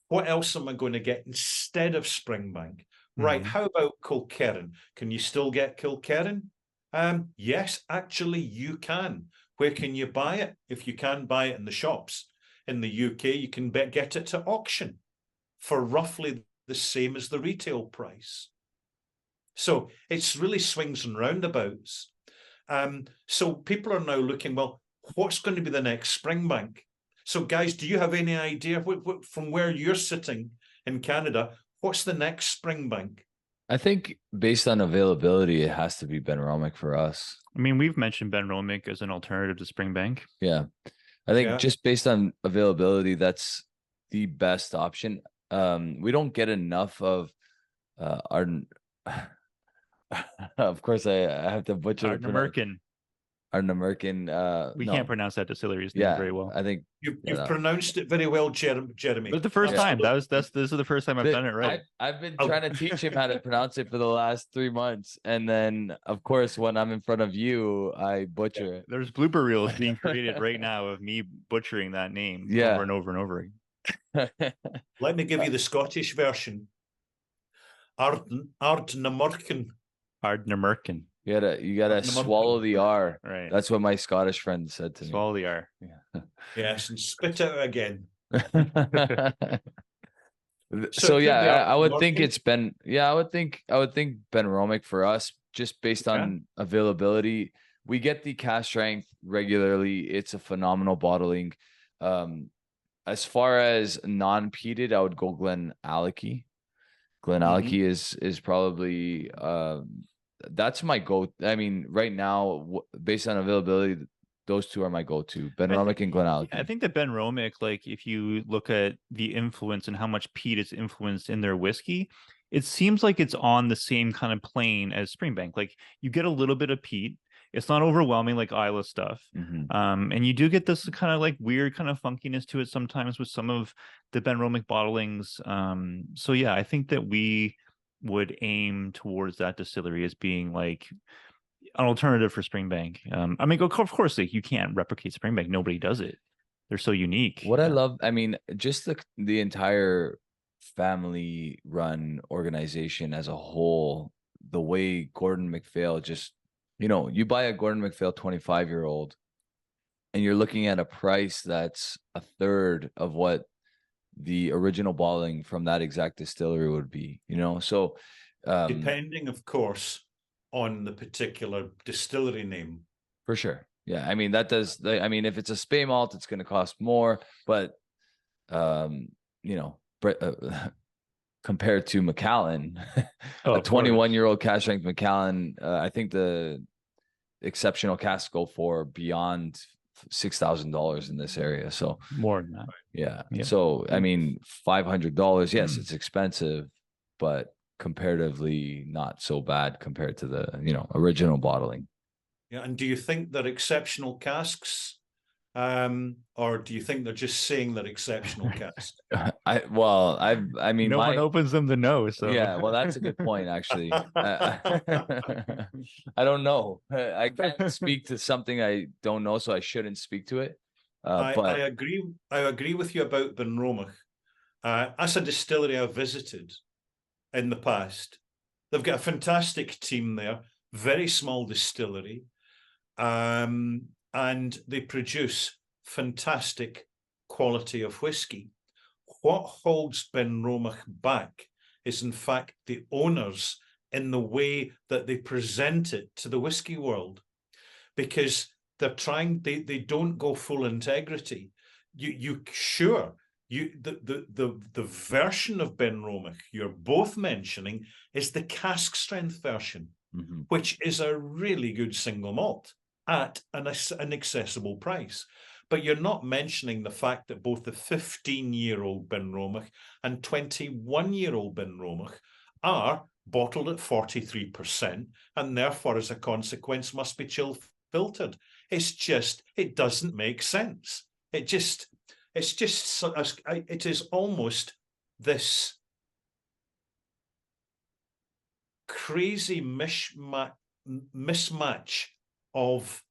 What else am I going to get instead of Springbank? Right, how about Kilkerran? Can you still get Kilkerran? Yes, actually you can. Where can you buy it? If you can buy it in the shops. In the UK, you can get it to auction for roughly the same as the retail price. So it's really swings and roundabouts. So people are now looking, well, what's going to be the next Springbank? So guys, do you have any idea from where you're sitting in Canada, what's the next Springbank? I think based on availability, it has to be Benromic for us. I mean, we've mentioned Benromic as an alternative to Springbank. Yeah. I think just based on availability, that's the best option. We don't get enough of our of course I have to butcher Ardnamurchan. We can't pronounce that distillery's name very well. I think you've pronounced it very well, Jeremy. But the first time this is the first time I've done it right. I've been trying to teach him how to pronounce it for the last 3 months, and then of course when I'm in front of you, I butcher it. There's blooper reels being created right now of me butchering that name over and over and over again. Let me give you the Scottish version. Ardnamurchan. Ardnamurchan. You gotta swallow the R. Right. That's what my Scottish friend said to me. Swallow the R. Yeah. Yes, and spit it out again. So yeah, I would think it's been. Yeah, I would think Benromic for us, just based on availability. We get the cask strength regularly. It's a phenomenal bottling. As far as non-peated, I would go Glenallachie. Glenallachie is probably that's my go. I mean, right now, based on availability, those two are my go-to: Benromic and Glenallachie. I think that Benromic, like if you look at the influence and how much peat is influenced in their whiskey, it seems like it's on the same kind of plane as Springbank. Like you get a little bit of peat. It's not overwhelming like Isla stuff. And you do get this kind of like weird kind of funkiness to it sometimes with some of the Benromic bottlings. So yeah, I think that we would aim towards that distillery as being like an alternative for Springbank. I mean, of course, like you can't replicate Springbank. Nobody does it. They're so unique. What I love, I mean, just the entire family run organization as a whole, the way Gordon MacPhail just, you buy a Gordon MacPhail 25-year-old and you're looking at a price that's a third of what the original bottling from that exact distillery would be, so depending, of course, on the particular distillery name. For sure. Yeah. I mean, if it's a Spey malt, it's going to cost more, but, compared to Macallan, a 21-year-old cask strength Macallan, I think the exceptional casks go for beyond $6,000 in this area. So more than that. Yeah. So, I mean, $500, yes, it's expensive, but comparatively not so bad compared to the, original bottling. Yeah. And do you think they're exceptional casks? Or do you think they're just saying they're exceptional casks? I mean, no one opens them to know. So yeah, well, that's a good point, actually. I don't know. I can't speak to something I don't know, so I shouldn't speak to it. But I agree with you about Benromic. As a distillery I've visited in the past, they've got a fantastic team there, very small distillery. And they produce fantastic quality of whiskey. What holds Benromic back is, in fact, the owners in the way that they present it to the whiskey world, because they're trying. They don't go full integrity. The version of Benromach you're both mentioning is the cask strength version, which is a really good single malt at an accessible price. But you're not mentioning the fact that both the 15-year-old Benromach and 21-year-old Benromach are bottled at 43%, and therefore, as a consequence, must be chill filtered. It doesn't make sense. It is almost this crazy mismatch of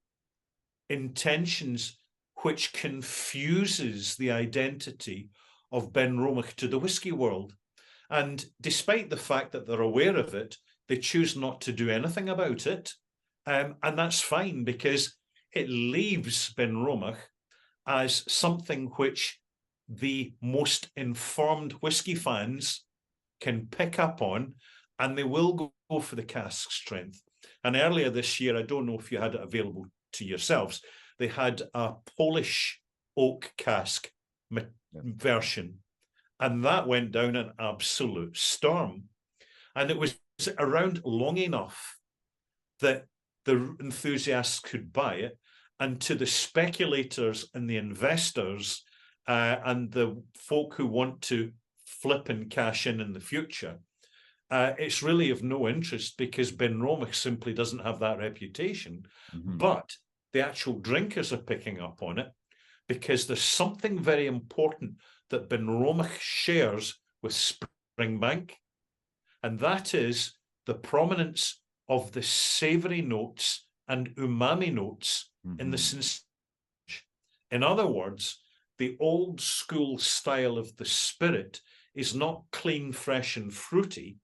intentions, which confuses the identity of Benromach to the whiskey world. And despite the fact that they're aware of it, they choose not to do anything about it. And that's fine, because it leaves Benromach as something which the most informed whiskey fans can pick up on, and they will go for the cask strength. And earlier this year, I don't know if you had it available to yourselves, they had a Polish oak cask version, and that went down an absolute storm. And it was around long enough that the enthusiasts could buy it, and to the speculators and the investors and the folk who want to flip and cash in the future, it's really of no interest, because Benromach simply doesn't have that reputation. But the actual drinkers are picking up on it, because there's something very important that Benromach shares with Springbank, and that is the prominence of the savoury notes and umami notes in the sensation. In other words, the old school style of the spirit is not clean, fresh, and fruity.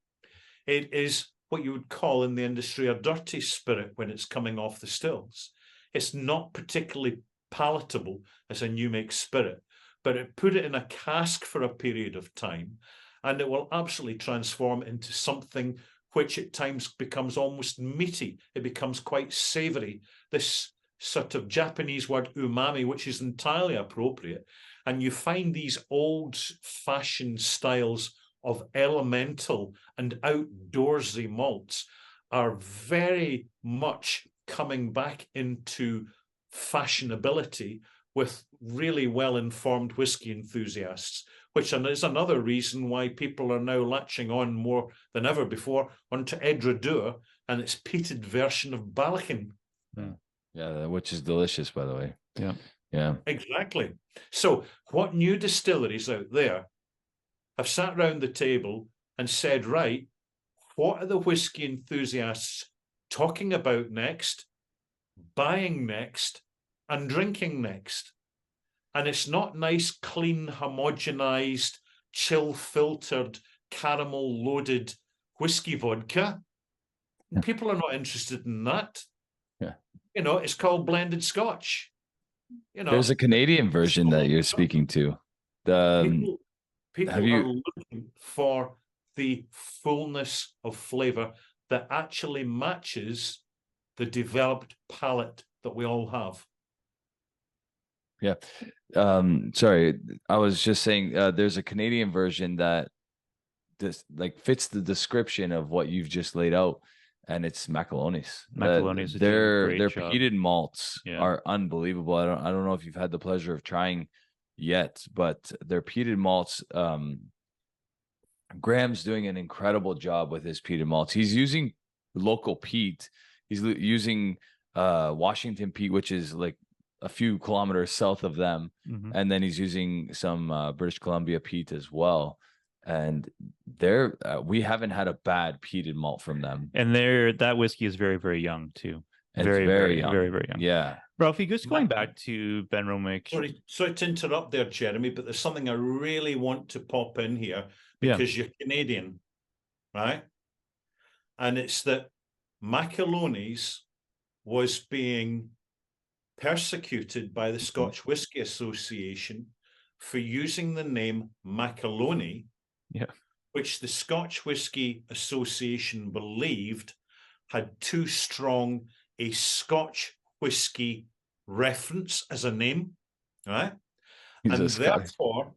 It is what you would call in the industry a dirty spirit when it's coming off the stills. It's not particularly palatable as a new make spirit, but put it in a cask for a period of time, and it will absolutely transform into something which at times becomes almost meaty. It becomes quite savoury. This sort of Japanese word umami, which is entirely appropriate. And you find these old-fashioned styles of elemental and outdoorsy malts are very much coming back into fashionability with really well-informed whiskey enthusiasts, which is another reason why people are now latching on more than ever before onto Edradour and its peated version of Balachin. Yeah, which is delicious, by the way. Yeah. Exactly. So what new distilleries out there have sat around the table and said, right, what are the whiskey enthusiasts talking about next, buying next, and drinking next? And it's not nice, clean, homogenized, chill-filtered, caramel-loaded whiskey vodka. People are not interested in that. Yeah. It's called blended Scotch. There's a Canadian version that you're speaking to. People are looking for the fullness of flavor that actually matches the developed palate that we all have. Yeah. Sorry, I was just saying there's a Canadian version that fits the description of what you've just laid out, and it's Macaloni's. Macaloni's is their job. peated malts are unbelievable. I don't know if you've had the pleasure of trying yet, but their peated malts, Graham's doing an incredible job with his peated malts. He's using local peat. He's using Washington peat, which is like a few kilometers south of them, and then he's using some British Columbia peat as well. And we haven't had a bad peated malt from them. And that whiskey is very, very young too. Very young. Very, very young. Yeah. Ralfy, just going back to Benromach. Sorry to interrupt there, Jeremy, but there's something I really want to pop in here because you're Canadian, right? And it's that Macaloni's was being persecuted by the Scotch Whisky Association for using the name Macaloni, which the Scotch Whisky Association believed had too strong a Scotch whisky reference as a name, right? He's And a Scottish. therefore,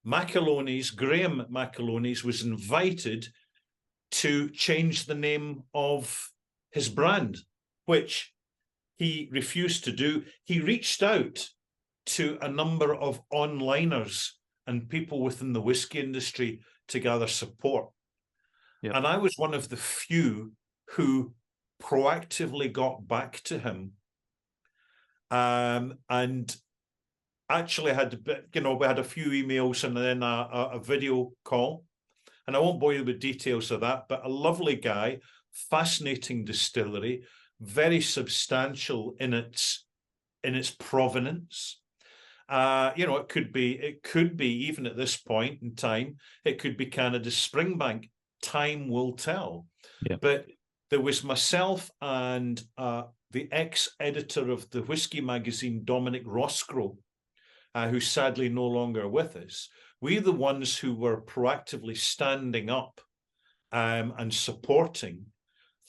Graham McAlone's was invited to change the name of his brand, which he refused to do. He reached out to a number of onliners and people within the whiskey industry to gather support. Yep. And I was one of the few who proactively got back to him. And actually had a bit, we had a few emails and then a video call. And I won't bore you with details of that, but a lovely guy, fascinating distillery, very substantial in its provenance. It could be even at this point in time, it could be Canada's Springbank. Time will tell. Yeah. But there was myself and the ex-editor of the whiskey magazine, Dominic Roscrow, who's sadly no longer with us. We're the ones who were proactively standing up and supporting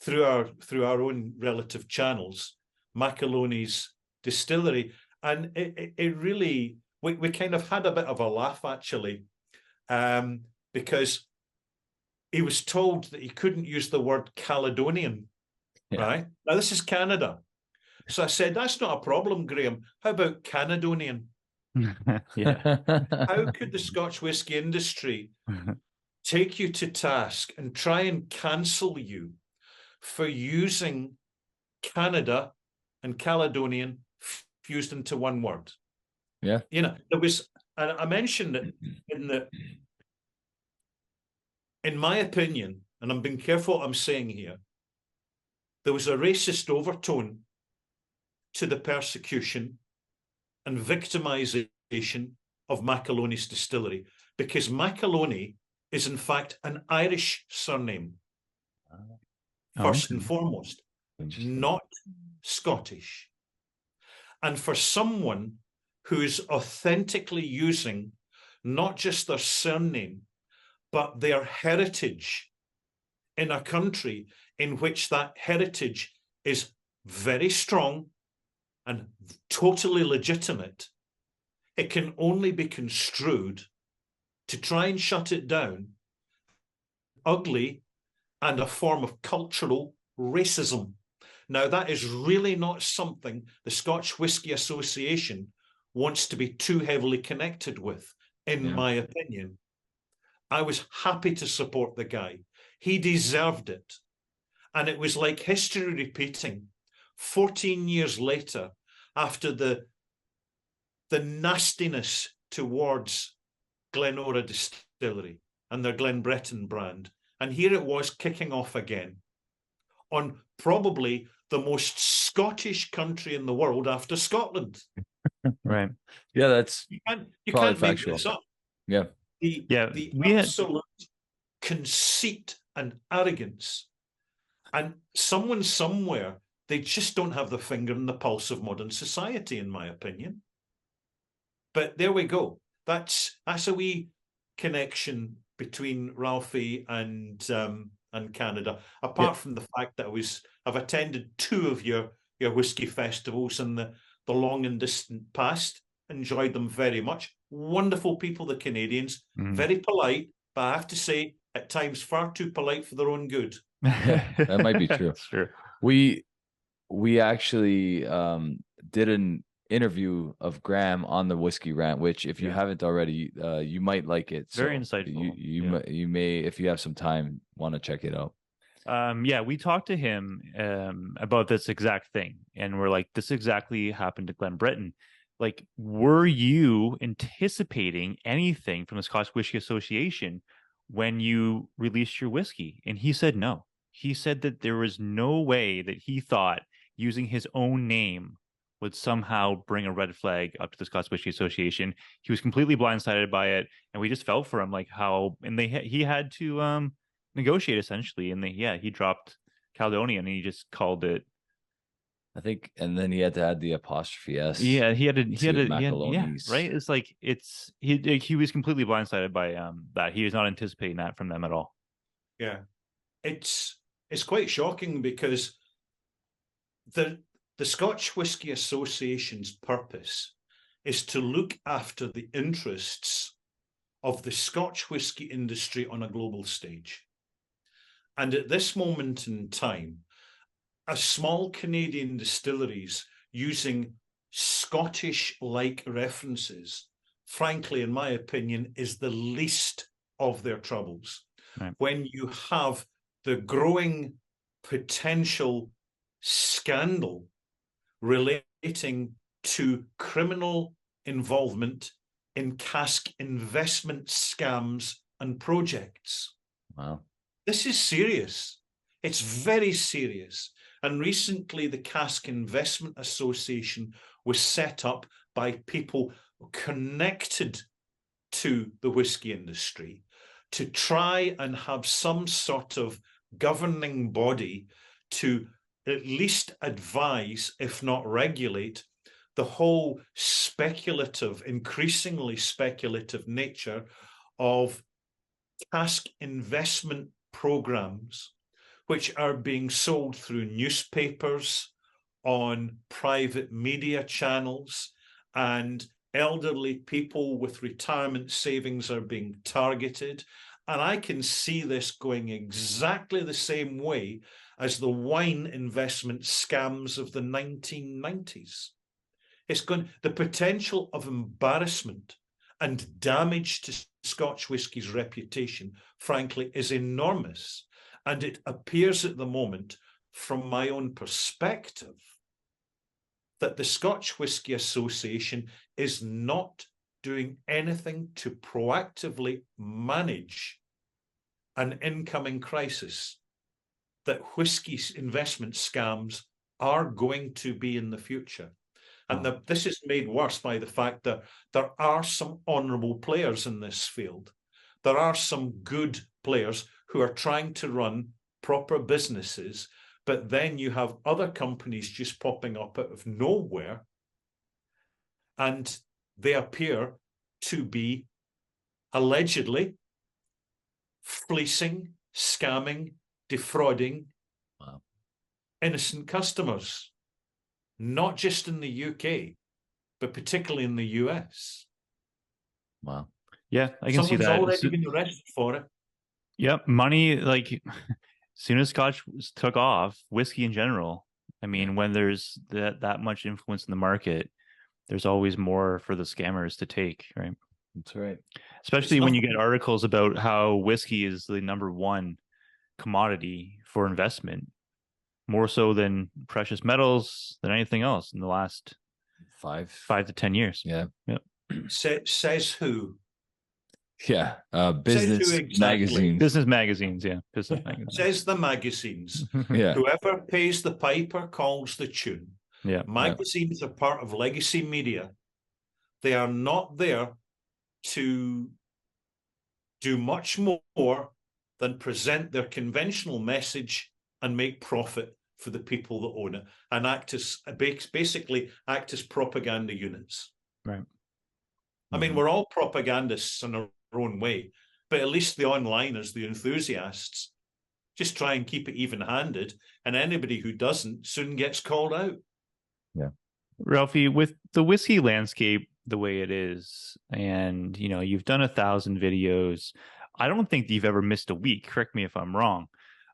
through our own relative channels, McAlone's distillery. And it really, we kind of had a bit of a laugh, actually, because he was told that he couldn't use the word Caledonian, right? Now, this is Canada. So I said, that's not a problem, Graham. How about Canadonian? Yeah. How could the Scotch whisky industry take you to task and try and cancel you for using Canada and Caledonian fused into one word? Yeah. There was, and I mentioned it in my opinion, and I'm being careful what I'm saying here, there was a racist overtone to the persecution and victimization of McAlone's distillery, because McAlone is in fact an Irish surname, first and foremost, not Scottish. And for someone who is authentically using not just their surname, but their heritage in a country in which that heritage is very strong and totally legitimate, it can only be construed to try and shut it down ugly and a form of cultural racism. Now, that is really not something the Scotch Whisky Association wants to be too heavily connected with, in my opinion. I was happy to support the guy. He deserved it. And it was like history repeating 14 years later, after the nastiness towards Glenora Distillery and their Glenbretton brand. And here it was kicking off again on probably the most Scottish country in the world after Scotland. Right. Yeah, that's you can't factual. make this up. Yeah. The absolute conceit and arrogance. And someone somewhere, they just don't have the finger in the pulse of modern society, in my opinion. But there we go. That's a wee connection between Ralfy and Canada. Apart from the fact that I've attended 2 of your whiskey festivals in the long and distant past. Enjoyed them very much. Wonderful people, the Canadians. Very polite, but I have to say, at times far too polite for their own good. That might be true. Sure. We actually did an interview of Graham on the Whisky Rant, which if you haven't already, you might like it. Very insightful. You may, if you have some time, want to check it out. We talked to him about this exact thing, and we're like, this exactly happened to Glenbretton. Like, were you anticipating anything from the Scotch Whisky Association when you released your whiskey? And he said no. He said that there was no way that he thought using his own name would somehow bring a red flag up to the Scotch Whisky Association. He was completely blindsided by it, and we just felt for him, like how, and he had to negotiate essentially, and he dropped Caledonian and he just called it, I think, and then he had to add the apostrophe S. Yeah, he had to, Macalone's. right. It's like he was completely blindsided by that. He was not anticipating that from them at all. Yeah, it's quite shocking because The Scotch Whisky Association's purpose is to look after the interests of the Scotch whisky industry on a global stage. And at this moment in time, a small Canadian distilleries using Scottish-like references, frankly, in my opinion, is the least of their troubles. Right. When you have the growing potential scandal relating to criminal involvement in cask investment scams and projects. Wow. This is serious. It's very serious. And recently, the Cask Investment Association was set up by people connected to the whisky industry to try and have some sort of governing body to at least advise, if not regulate, the whole speculative, increasingly speculative nature of cask investment programs, which are being sold through newspapers, on private media channels, and elderly people with retirement savings are being targeted. And I can see this going exactly the same way as the wine investment scams of the 1990s. It's going, the potential of embarrassment and damage to Scotch whisky's reputation, frankly, is enormous. And it appears at the moment, from my own perspective, that the Scotch Whisky Association is not doing anything to proactively manage an incoming crisis that whisky investment scams are going to be in the future. And this is made worse by the fact that there are some honourable players in this field. There are some good players who are trying to run proper businesses, but then you have other companies just popping up out of nowhere, and they appear to be allegedly fleecing, scamming, defrauding innocent customers. Not just in the UK, but particularly in the US. Wow. Yeah, I can see that. Someone's already been arrested for it. Yep, money, like, as soon as Scotch took off, whiskey in general, I mean, when there's that much influence in the market, there's always more for the scammers to take, right? That's right. Especially when you get articles about how whiskey is the #1 commodity for investment, more so than precious metals, than anything else in the last 5 to 10 years. Yeah. Yep. Says who? Yeah. Business magazines. Business magazines, yeah. Business magazines. Says the magazines. Yeah. Whoever pays the piper calls the tune. Yeah. Magazines are part of legacy media. They are not there to do much more than present their conventional message and make profit for the people that own it, and basically act as propaganda units. Right. I mean, we're all propagandists in our own way, but at least the onliners, the enthusiasts, just try and keep it even-handed, and anybody who doesn't soon gets called out. Yeah. Ralfy, with the whiskey landscape the way it is, and you've done 1,000 videos, I don't think that you've ever missed a week. Correct me if I'm wrong.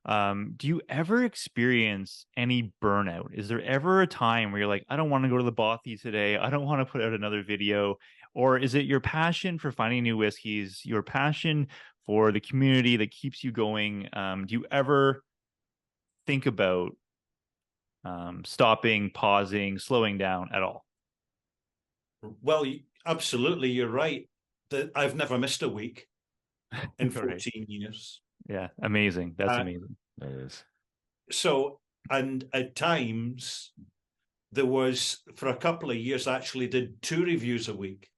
Do you ever experience any burnout? Is there ever a time where you're like, I don't want to go to the bothy today, I don't want to put out another video? Or is it your passion for finding new whiskeys, your passion for the community that keeps you going? Do you ever think about stopping, pausing, slowing down at all? Well, absolutely, you're right. I've never missed a week in 14 years. Yeah, amazing. That's amazing. That is. So, and at times, there was, for a couple of years, I actually did 2 reviews a week.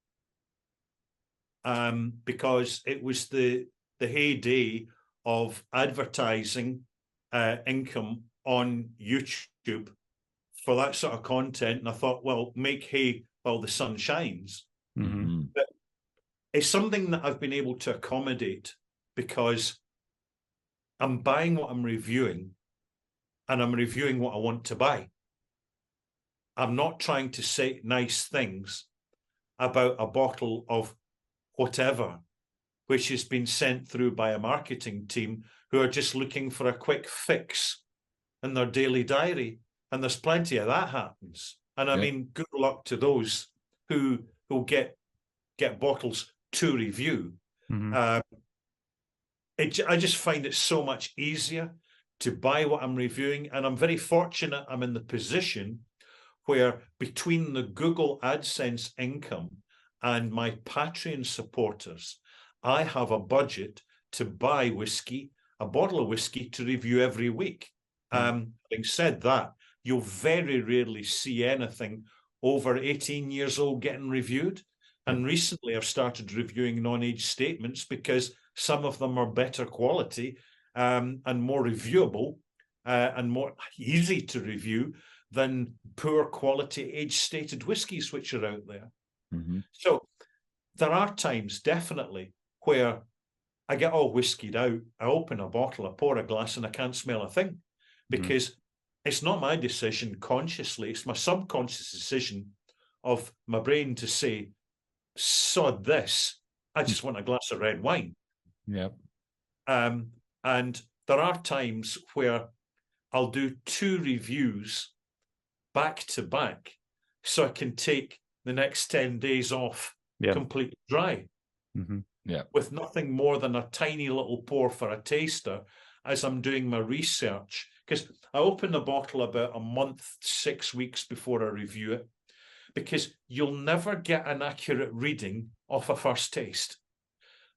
Because it was the heyday of advertising income on YouTube for that sort of content. And I thought, well, make hay while the sun shines. Mm-hmm. But it's something that I've been able to accommodate because I'm buying what I'm reviewing, and I'm reviewing what I want to buy. I'm not trying to say nice things about a bottle of whatever, which has been sent through by a marketing team who are just looking for a quick fix in their daily diary. And there's plenty of that happens. And I mean, good luck to those who get bottles to review. I just find it so much easier to buy what I'm reviewing. And I'm very fortunate I'm in the position where between the Google AdSense income and my Patreon supporters, I have a budget to buy whiskey, a bottle of whiskey to review every week. Having said that, you'll very rarely see anything over 18 years old getting reviewed. And recently I've started reviewing non-age statements because some of them are better quality and more reviewable and more easy to review than poor quality age-stated whiskies which are out there. So there are times definitely where I get all whiskied out, I open a bottle, I pour a glass and I can't smell a thing because it's not my decision consciously, it's my subconscious decision of my brain to say, sod this, I just want a glass of red wine. And there are times where I'll do 2 reviews back to back so I can take the next 10 days off completely dry with nothing more than a tiny little pour for a taster as I'm doing my research. Because I open the bottle about a month, 6 weeks before I review it, because you'll never get an accurate reading off a first taste.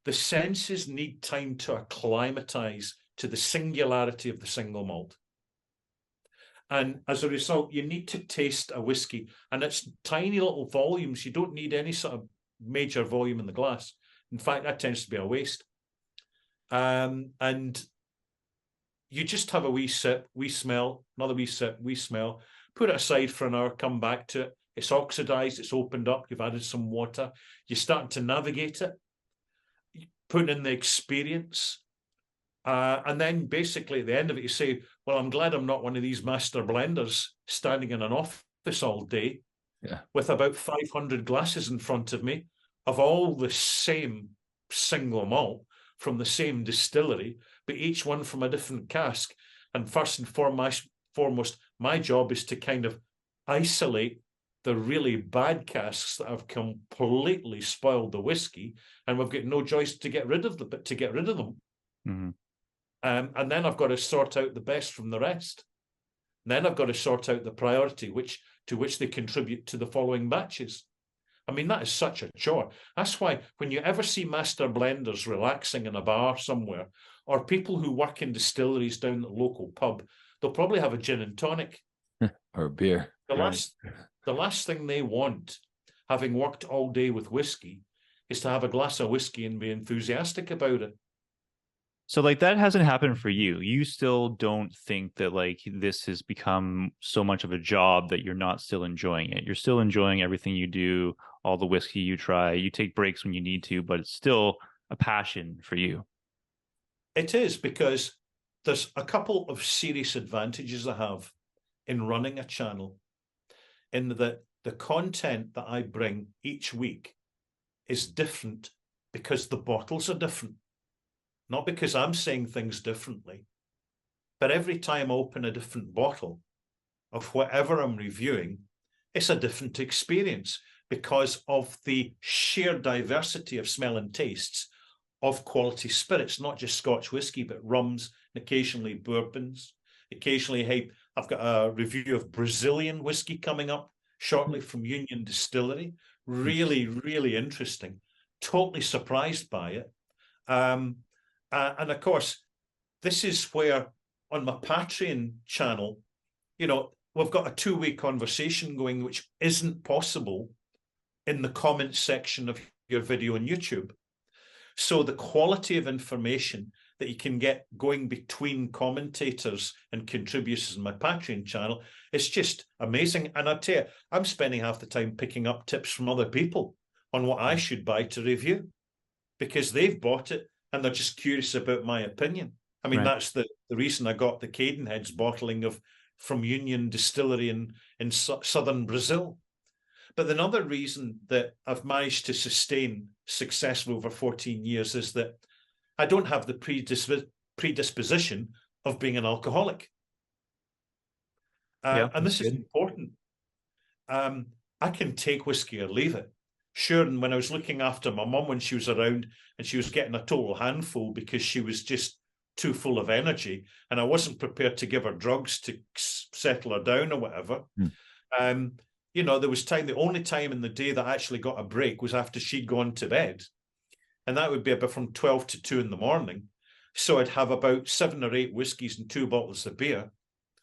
The senses need time to acclimatize to the singularity of the single malt. And as a result, you need to taste a whiskey, and it's tiny little volumes. You don't need any sort of major volume in the glass. In fact, that tends to be a waste. And you just have a wee sip, wee smell, another wee sip, wee smell, put it aside for an hour, come back to it. It's oxidized, it's opened up, you've added some water, you're starting to navigate it, put in the experience. And then basically at the end of it, you say, well, I'm glad I'm not one of these master blenders standing in an office all day with about 500 glasses in front of me of all the same single malt from the same distillery, but each one from a different cask. And first and foremost, my job is to kind of isolate the really bad casks that have completely spoiled the whiskey, and we've got no choice to get rid of them, but to get rid of them. And then I've got to sort out the best from the rest. And then I've got to sort out the priority to which they contribute to the following batches. I mean, that is such a chore. That's why when you ever see master blenders relaxing in a bar somewhere, or people who work in distilleries down at the local pub, they'll probably have a gin and tonic. Or a beer. The last thing they want, having worked all day with whiskey, is to have a glass of whiskey and be enthusiastic about it. So like that hasn't happened for you. You still don't think that like this has become so much of a job that you're not still enjoying it. You're still enjoying everything you do, all the whiskey you try. You take breaks when you need to, but it's still a passion for you. It is, because there's a couple of serious advantages I have in running a channel, in that the content that I bring each week is different because the bottles are different. Not because I'm saying things differently, but every time I open a different bottle of whatever I'm reviewing, it's a different experience because of the sheer diversity of smell and tastes of quality spirits, not just Scotch whisky, but rums, and occasionally bourbons. Occasionally, I've got a review of Brazilian whiskey coming up shortly from Union Distillery. Really, really interesting. Totally surprised by it. And of course, this is where on my Patreon channel, we've got a 2-way conversation going, which isn't possible in the comments section of your video on YouTube. So the quality of information that you can get going between commentators and contributors in my Patreon channel is just amazing. And I tell you, I'm spending half the time picking up tips from other people on what I should buy to review because they've bought it and they're just curious about my opinion. I mean, That's the reason I got the Cadenheads bottling from Union Distillery in southern Brazil. But another reason that I've managed to sustain success over 14 years is that I don't have the predisposition of being an alcoholic. And this is important. I can take whiskey or leave it. Sure, and when I was looking after my mum when she was around and she was getting a total handful because she was just too full of energy and I wasn't prepared to give her drugs to settle her down or whatever. You know, there was the only time in the day that I actually got a break was after she'd gone to bed. And that would be about from 12 to 2 in the morning. So I'd have about 7 or 8 whiskies and 2 bottles of beer.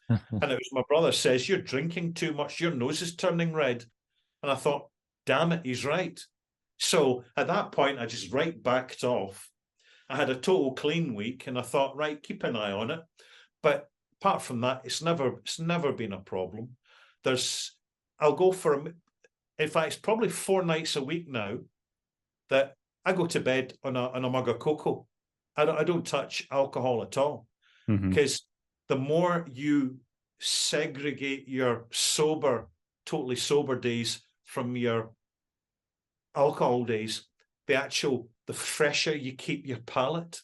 And it was my brother says, "You're drinking too much. Your nose is turning red." And I thought, damn it, he's right. So at that point, I just backed off. I had a total clean week and I thought, right, keep an eye on it. But apart from that, it's never been a problem. I'll go for, in fact, it's probably 4 nights a week now that I go to bed on a mug of cocoa. I don't touch alcohol at all. Because the more you segregate your totally sober days from your alcohol days, the fresher you keep your palate.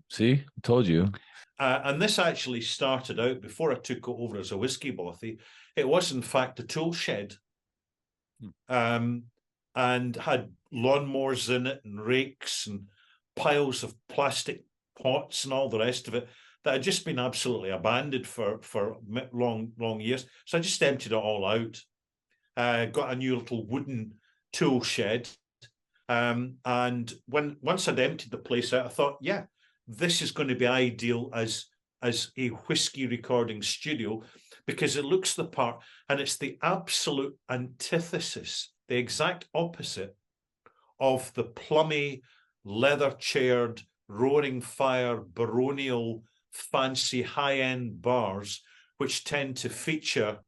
See, I told you. And this actually started out before I took it over as a whiskey bothy. It was, in fact, a tool shed, and had lawnmowers in it and rakes and piles of plastic pots and all the rest of it that had just been absolutely abandoned for long years. So I just emptied it all out. Got a new little wooden tool shed. And once I'd emptied the place out, I thought, yeah, this is going to be ideal as a whiskey recording studio because it looks the part and it's the absolute antithesis, the exact opposite of the plummy, leather-chaired, roaring fire, baronial, fancy high-end bars which tend to feature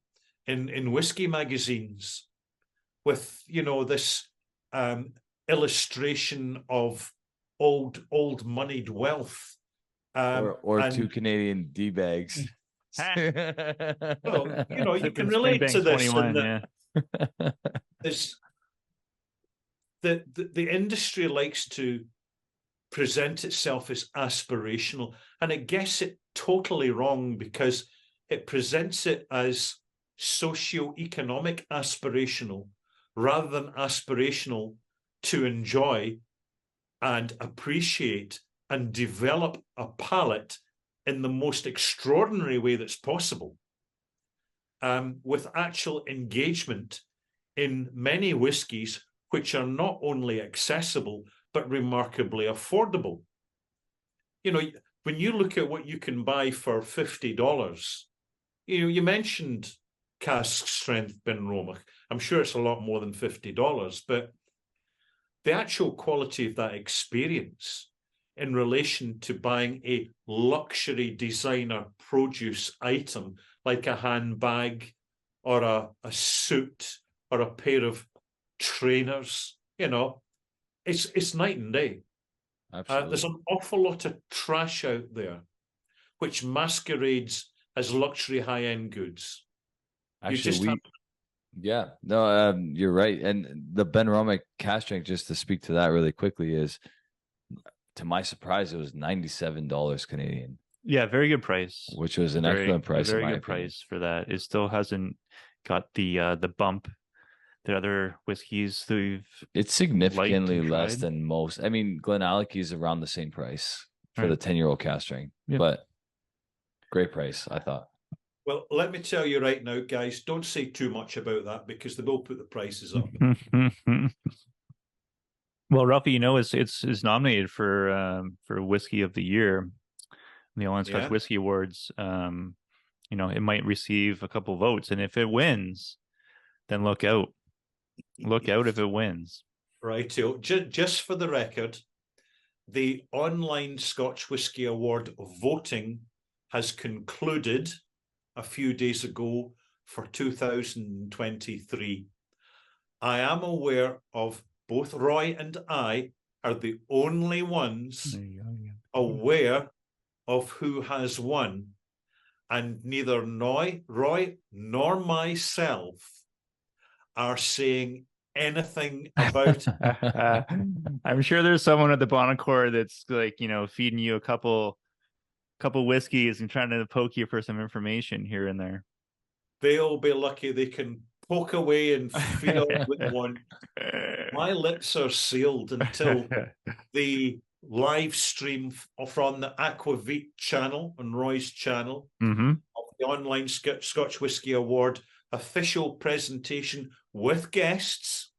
in whiskey magazines with, you know, this illustration of old moneyed wealth. Or 2 Canadian D-bags. Well, you know, you can relate to this. The industry likes to present itself as aspirational, and it gets it totally wrong because it presents it as socio-economic aspirational rather than aspirational to enjoy and appreciate and develop a palate in the most extraordinary way that's possible, with actual engagement in many whiskies which are not only accessible but remarkably affordable. You know, when you look at what you can buy for $50, you know, you mentioned cask strength Benromach. I'm sure it's a lot more than $50, but the actual quality of that experience in relation to buying a luxury designer produce item like a handbag or a suit or a pair of trainers, you know, it's night and day. Absolutely. There's an awful lot of trash out there which masquerades as luxury high-end goods. Actually, you're right. And the Benromach cask strength, just to speak to that really quickly, is, to my surprise, it was $97 Canadian. Yeah, very good price. Which was an excellent price. Very good price for that. It still hasn't got the bump that other whiskeys it's significantly less than most. I mean, Glenallachie is around the same price for the 10-year-old cask strength, but great price, I thought. Well, let me tell you right now, guys, don't say too much about that because they will put the prices up. Well, Ralfy, you know, it's nominated for Whiskey of the Year in the Online Scotch Whisky Awards. You know, it might receive a couple votes, and if it wins, then look out. Look out if it wins. Right. So just for the record, the Online Scotch Whisky Award voting has concluded a few days ago for 2023. I am aware of both Roy and I are the only ones aware of who has won. and neither Roy nor myself are saying anything about it. I'm sure there's someone at the Bonaccord that's like, feeding you a couple whiskeys and trying to poke you for some information here and there. They'll be lucky they can poke away and feed all they want. My lips are sealed until the live stream from the Aquavit channel on Roy's channel of the Online Scotch Whisky Award official presentation with guests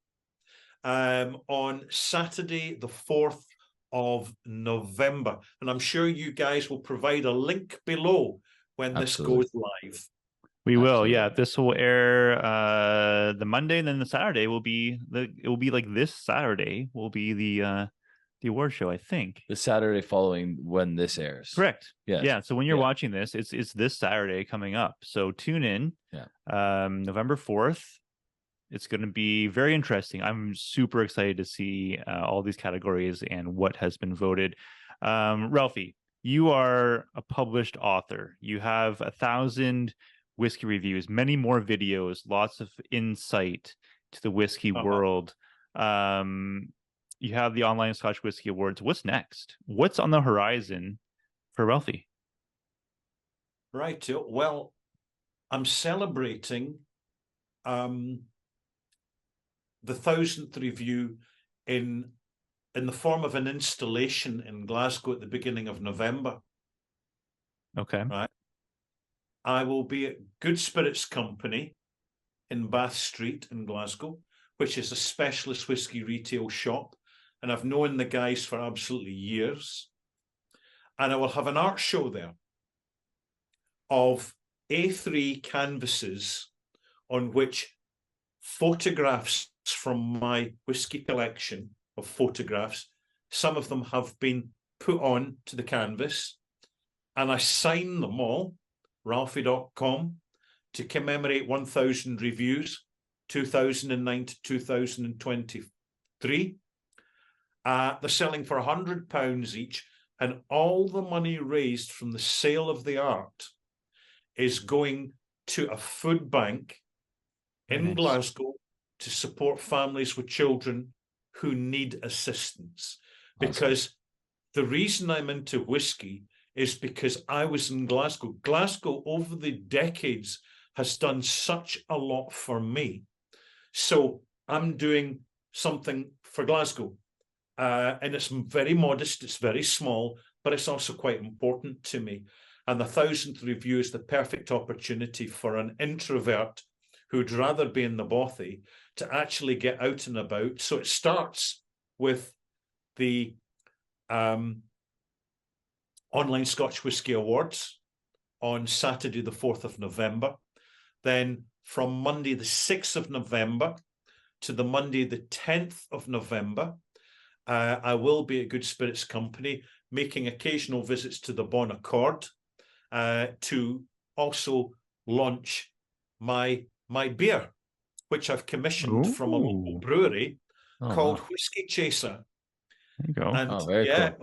on Saturday, the 4th of November. And I'm sure you guys will provide a link below when this goes live. We will, yeah. This will air the Monday, and then the Saturday will be like this Saturday will be the award show, I think. The Saturday following when this airs. Correct. Yes. Yeah. So when you're watching this, it's this Saturday coming up. So tune in. Yeah. November 4th. It's going to be very interesting. I'm super excited to see all these categories and what has been voted. Ralfy, you are a published author. You have 1,000 whiskey reviews, many more videos, lots of insight to the whiskey world. You have the Online Scotch Whisky Awards. What's next? What's on the horizon for Ralfy? Right. Well, I'm celebrating the 1,000th review in the form of an installation in Glasgow at the beginning of November. Okay. Right. I will be at Good Spirits Company in Bath Street in Glasgow, which is a specialist whiskey retail shop. And I've known the guys for absolutely years. And I will have an art show there of A3 canvases on which photographs from my whiskey collection of photographs, some of them have been put on to the canvas, and I sign them all, Ralfy.com, to commemorate 1,000 reviews, 2009 to 2023. They're selling for £100 each, and all the money raised from the sale of the art is going to a food bank in Glasgow to support families with children who need assistance. Because the reason I'm into whiskey is because I was in Glasgow. Glasgow, over the decades, has done such a lot for me. So I'm doing something for Glasgow. And it's very modest, it's very small, but it's also quite important to me. And the 1,000th review is the perfect opportunity for an introvert who'd rather be in the bothy to actually get out and about. So it starts with the Online Scotch Whisky Awards on Saturday, the 4th of November. Then from Monday, the 6th of November to the Monday, the 10th of November, I will be at Good Spirits Company making occasional visits to the Bonaccord to also launch my beer, which I've commissioned from a local brewery called Whisky Chaser. There you go. And very cool.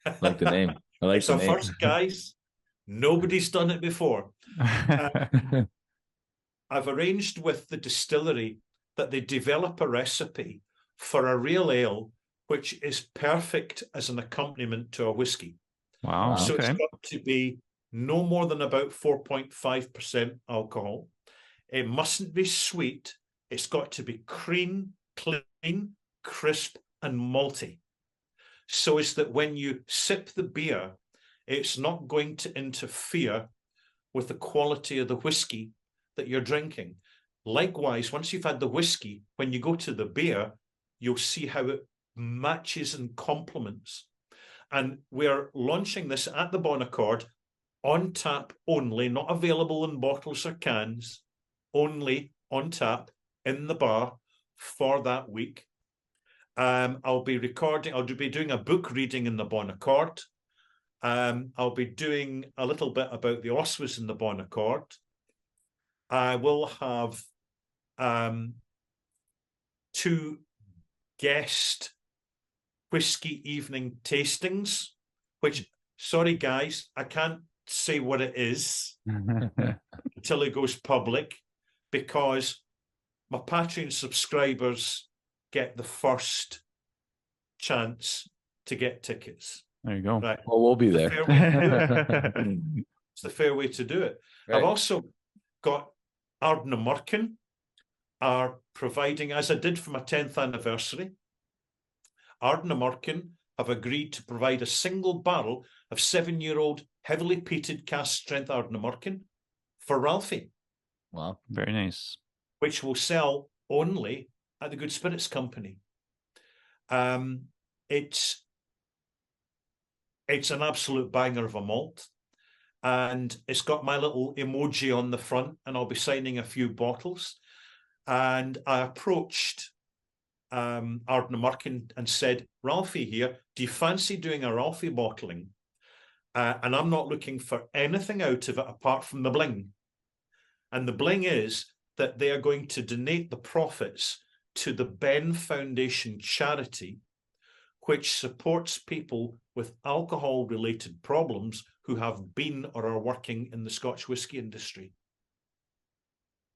I like the name. I like it's our first, guys. Nobody's done it before. I've arranged with the distillery that they develop a recipe for a real ale which is perfect as an accompaniment to a whiskey. Wow. So it's got to be no more than about 4.5% alcohol. It mustn't be sweet. It's got to be clean, crisp, and malty. So it's that when you sip the beer, it's not going to interfere with the quality of the whiskey that you're drinking. Likewise, once you've had the whiskey, when you go to the beer, you'll see how it matches and complements. And we're launching this at the Bonaccord on tap only, not available in bottles or cans, only on tap in the bar for that week. I'll be doing a book reading in the Bonaccord. I'll be doing a little bit about the Oswas in the Bonaccord. I will have 2 guest whiskey evening tastings, which, sorry guys, I can't say what it is until it goes public, because my Patreon subscribers get the first chance to get tickets. There you go. Right. Well, we'll be there. It's the fair way to do it. Right. I've also got Ardnamurchan are providing, as I did for my 10th anniversary, Ardnamurchan have agreed to provide a single barrel of 7-year-old heavily peated cask strength Ardnamurchan for Ralfy. Wow. Very nice. Which will sell only at the Good Spirits Company. It's an absolute banger of a malt, and it's got my little emoji on the front, and I'll be signing a few bottles. And I approached Ardnamurchan and said, Ralfy here, do you fancy doing a Ralfy bottling? And I'm not looking for anything out of it apart from the bling. And the bling is that they are going to donate the profits to the Ben Foundation charity, which supports people with alcohol-related problems who have been or are working in the Scotch whisky industry.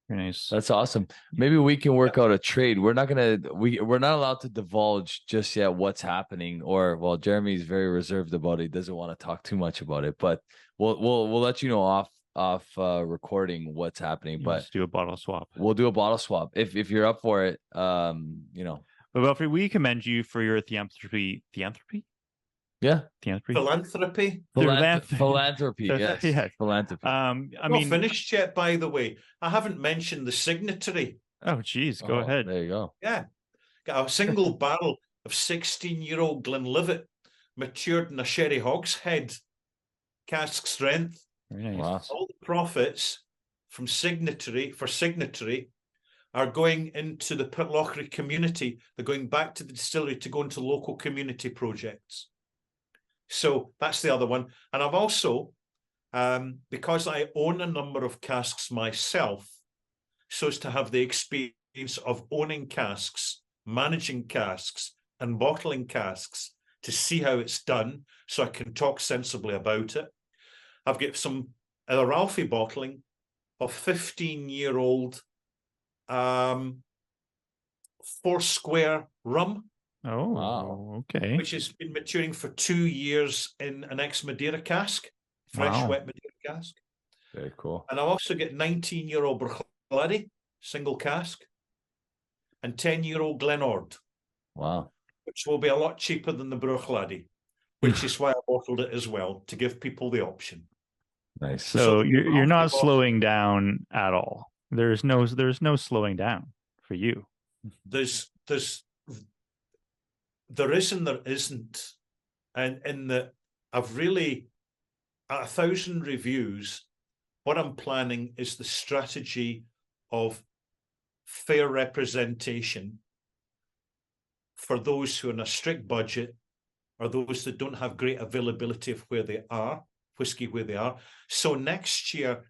Very nice. That's awesome. Maybe we can work out a trade. We're not allowed to divulge just yet what's happening, or well, Jeremy's very reserved about it. He doesn't want to talk too much about it, but we'll let you know off recording what's happening. But let's do a bottle swap. We'll do a bottle swap if you're up for it. You know. But Ralfy, we commend you for your philanthropy. Yeah. Philanthropy. Philanthropy. Yes. Yeah. Philanthropy. I mean, finished yet, by the way. I haven't mentioned the signatory. Oh, geez. Go ahead. There you go. Yeah. Got a single barrel of 16-year-old Glenlivet matured in a sherry hogshead, cask strength. Very nice. Wow. All the profits from signatory are going into the Pitlochry community. They're going back to the distillery to go into local community projects. So that's the other one. And I've also, because I own a number of casks myself, so as to have the experience of owning casks, managing casks, and bottling casks to see how it's done, so I can talk sensibly about it. I've got some Ralfy bottling of 15-year-old Foursquare rum. Oh, wow. Okay. Which has been maturing for 2 years in an ex-Madeira cask, fresh wet Madeira cask. Very cool. And I've also got 19-year-old Bruichladdich, single cask, and 10-year-old Glenord. Wow. Which will be a lot cheaper than the Bruichladdich, which is why I bottled it as well, to give people the option. Nice. So you're not slowing down at all. There's no slowing down for you. There is and there isn't. And in that I've really, at 1,000 reviews, what I'm planning is the strategy of fair representation for those who are in a strict budget or those that don't have great availability of where they are, whiskey where they are. So next year,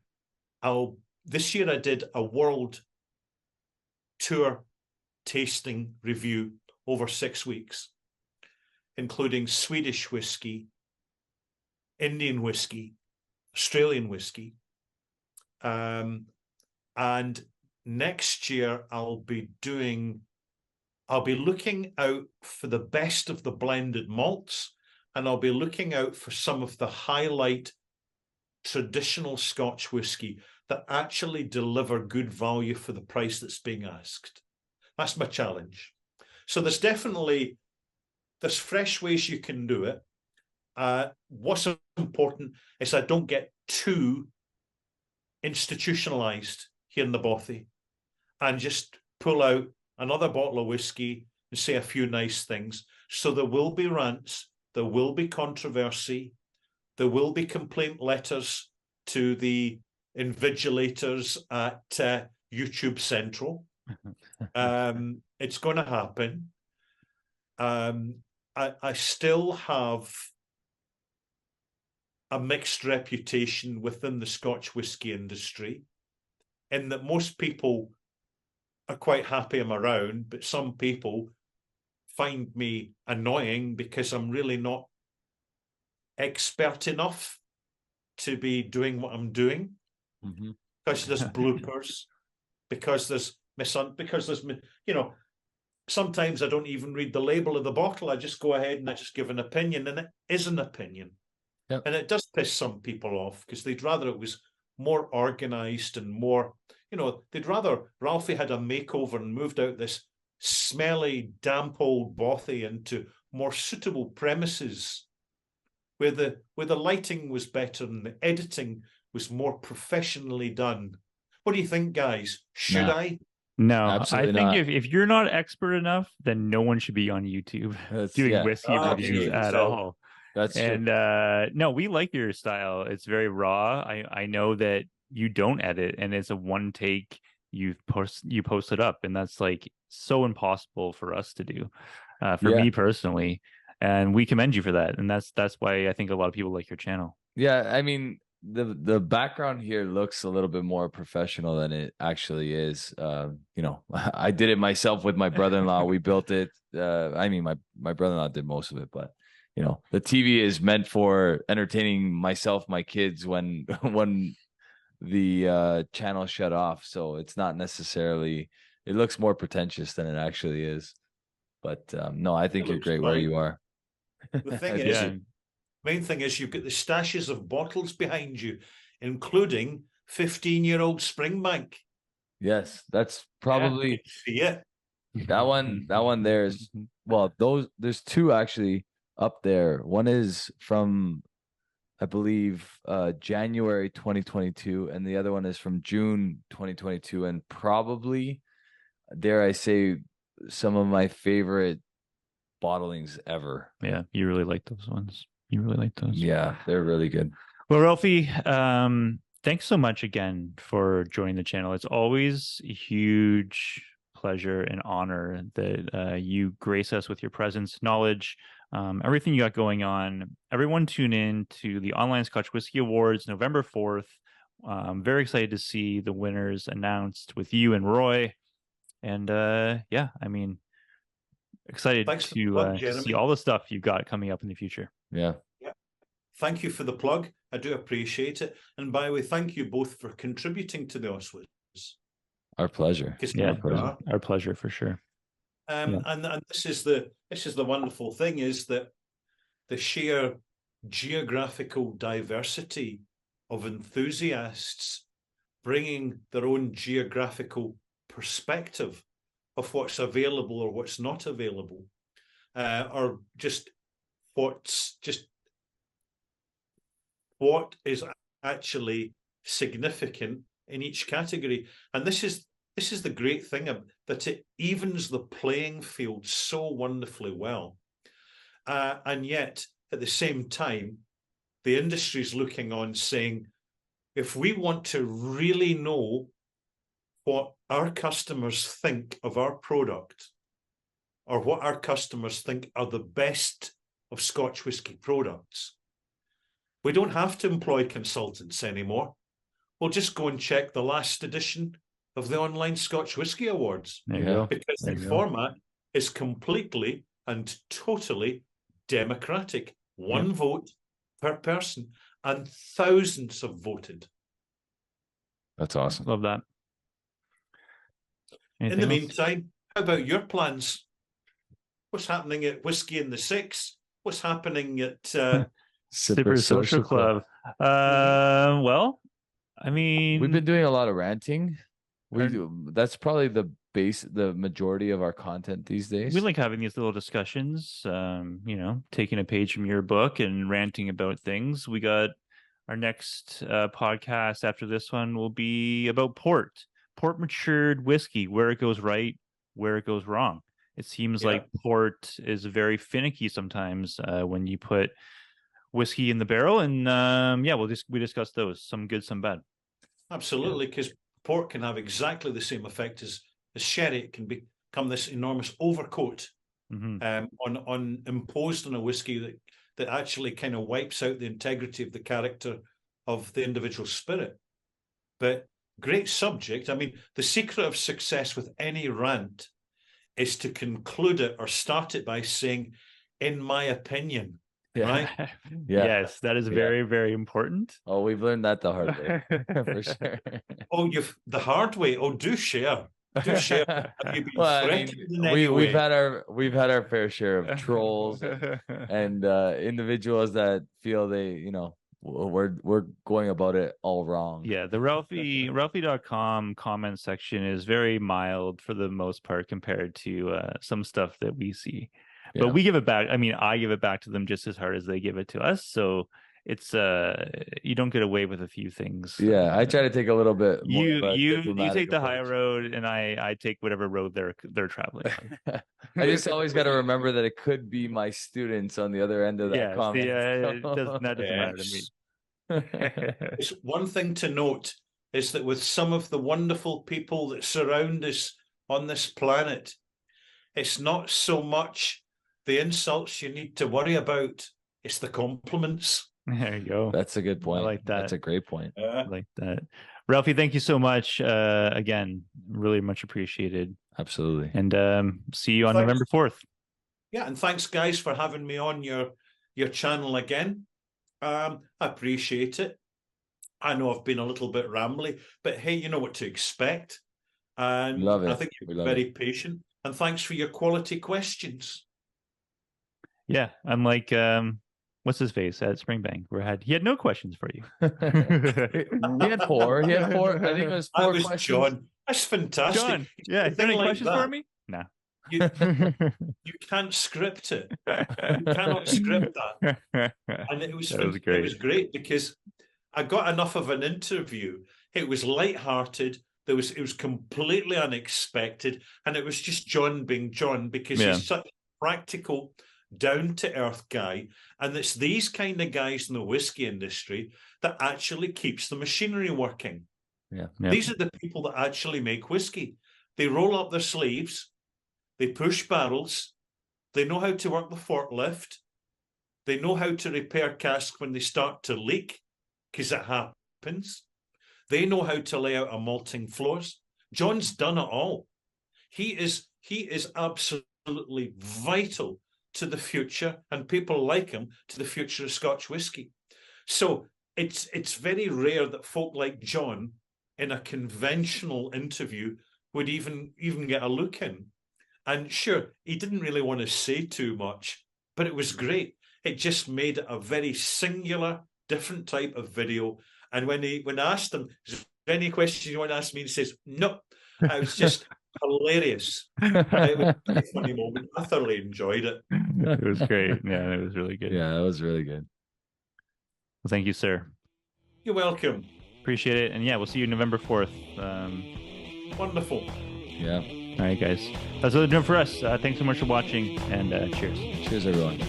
this year I did a world tour tasting review over 6 weeks, including Swedish whiskey, Indian whiskey, Australian whiskey. And next year I'll be looking out for the best of the blended malts, and I'll be looking out for some of the highlight traditional Scotch whiskey that actually deliver good value for the price that's being asked. That's my challenge. So there's fresh ways you can do it. What's important is I don't get too institutionalized here in the bothy and just pull out another bottle of whiskey and say a few nice things. So there will be rants, there will be controversy, there will be complaint letters to the invigilators at YouTube Central. It's going to happen. I still have a mixed reputation within the Scotch whisky industry, in that most people are quite happy I'm around, but some people find me annoying because I'm really not expert enough to be doing what I'm doing, because there's bloopers, because there's sometimes I don't even read the label of the bottle. I just go ahead and I just give an opinion, and it is an opinion. Yep. And it does piss some people off because they'd rather it was more organized and more, they'd rather Ralfy had a makeover and moved out this smelly, damp old bothy into more suitable premises where the lighting was better and the editing was more professionally done. What do you think, guys? Should I? No, Absolutely I think not. if you're not expert enough, then no one should be on YouTube doing whiskey reviews at all. That's true. No, we like your style. It's very raw. I know that you don't edit, and it's a one take. You post it up, and that's like so impossible for us to do. For me personally, and we commend you for that. And that's why I think a lot of people like your channel. Yeah, I mean, the background here looks a little bit more professional than it actually is. I did it myself with my brother-in-law. We built it. I mean, my brother-in-law did most of it, but the TV is meant for entertaining myself, my kids when the channel shut off. So it's not necessarily, it looks more pretentious than it actually is. But no, I think you're great where you are. The thing is, main thing is you've got the stashes of bottles behind you, including 15-year-old Springbank. Yes, that's probably that one there is, well, there's two actually up there. One is from, I believe, January 2022, and the other one is from June 2022, and probably, dare I say, some of my favorite bottlings ever. Yeah, you really like those ones. You really like those. Yeah, they're really good. Well, Ralfy, thanks so much again for joining the channel. It's always a huge pleasure and honor that you grace us with your presence, knowledge, everything you got going on. Everyone tune in to the Online Scotch Whisky Awards, November 4th. I'm very excited to see the winners announced with you and Roy. And excited to see all the stuff you've got coming up in the future. Yeah. Thank you for the plug. I do appreciate it. And by the way, thank you both for contributing to the Oswalds. Our pleasure. Our pleasure for sure. And this is the wonderful thing, is that the sheer geographical diversity of enthusiasts bringing their own geographical perspective of what's available or what's not available, or just what is actually significant in each category. And this is the great thing, that it evens the playing field so wonderfully well. And yet, at the same time, the industry's looking on saying, if we want to really know what our customers think of our product, or what our customers think are the best of Scotch whisky products, we don't have to employ consultants anymore. We'll just go and check the last edition of the Online Scotch Whisky Awards. There you go. Because the format is completely and totally democratic. One vote per person, and thousands have voted. That's awesome. Love that. In the meantime, how about your plans? What's happening at Whisky in the Six? What's happening at Sipper Social Club? Well, I mean, we've been doing a lot of ranting. That's probably the majority of our content these days. We like having these little discussions, taking a page from your book and ranting about things. We got our next podcast after this one will be about port matured whiskey, where it goes right, where it goes wrong. It seems like port is very finicky sometimes when you put whiskey in the barrel, and we discussed those, some good, some bad. Absolutely, because port can have exactly the same effect as sherry. It can become this enormous overcoat on imposed on a whiskey that actually kind of wipes out the integrity of the character of the individual spirit. But great subject. I mean, the secret of success with any rant is to conclude it or start it by saying, in my opinion. Right? Yes, that is very, very important. Oh, we've learned that the hard way for sure. Oh, you've the hard way. Oh, do share. Do share. Have you been threatened in any way? we've had our fair share of trolls and individuals that feel they, we're going about it all wrong. Yeah, the Ralfy.com comment section is very mild for the most part compared to some stuff that we see. But we give it back. I mean, I give it back to them just as hard as they give it to us. So it's you don't get away with a few things. Yeah, I try to take a little bit. You take the high road, and I take whatever road they're traveling on. I just always got to remember that it could be my students on the other end of that comment. That doesn't matter to me. It's one thing to note is that with some of the wonderful people that surround us on this planet, it's not so much the insults you need to worry about, it's the compliments. There you go. That's a good point. I like that. That's a great point. I like that. Ralfy, thank you so much. Again, really much appreciated. Absolutely. And see you on November 4th. Yeah, and thanks, guys, for having me on your channel again. I appreciate it. I know I've been a little bit rambly, but hey, you know what to expect. And love it. I think you're very patient. And thanks for your quality questions. Yeah, unlike what's his face at Springbank, where he had no questions for you. He had four. I think it was four questions. John. That's fantastic. John, yeah, is there any questions for me? No. You can't script it. You cannot script that. And it was great. It was great because I got enough of an interview. It was lighthearted. It was completely unexpected, and it was just John being John because he's such a practical, down-to-earth guy, and it's these kind of guys in the whiskey industry that actually keeps the machinery working. These are the people that actually make whiskey. They roll up their sleeves, they push barrels, they know how to work the forklift, they know how to repair casks when they start to leak, because it happens. They know how to lay out a malting floors. John's done it all. He is absolutely vital to the future, and people like him, to the future of Scotch whisky. So it's very rare that folk like John in a conventional interview would even get a look in. And sure, he didn't really want to say too much, but it was great. It just made it a very singular, different type of video. And when I asked him, is there any questions you want to ask me? And he says, no. I was just hilarious. It was a funny moment. I thoroughly enjoyed it. It was great. Yeah, it was really good. Yeah, it was really good. Well, thank you, sir. You're welcome. Appreciate it. And yeah, we'll see you November 4th. Wonderful. Yeah. All right, guys. That's what they're doing for us. Thanks so much for watching, and cheers. Cheers, everyone.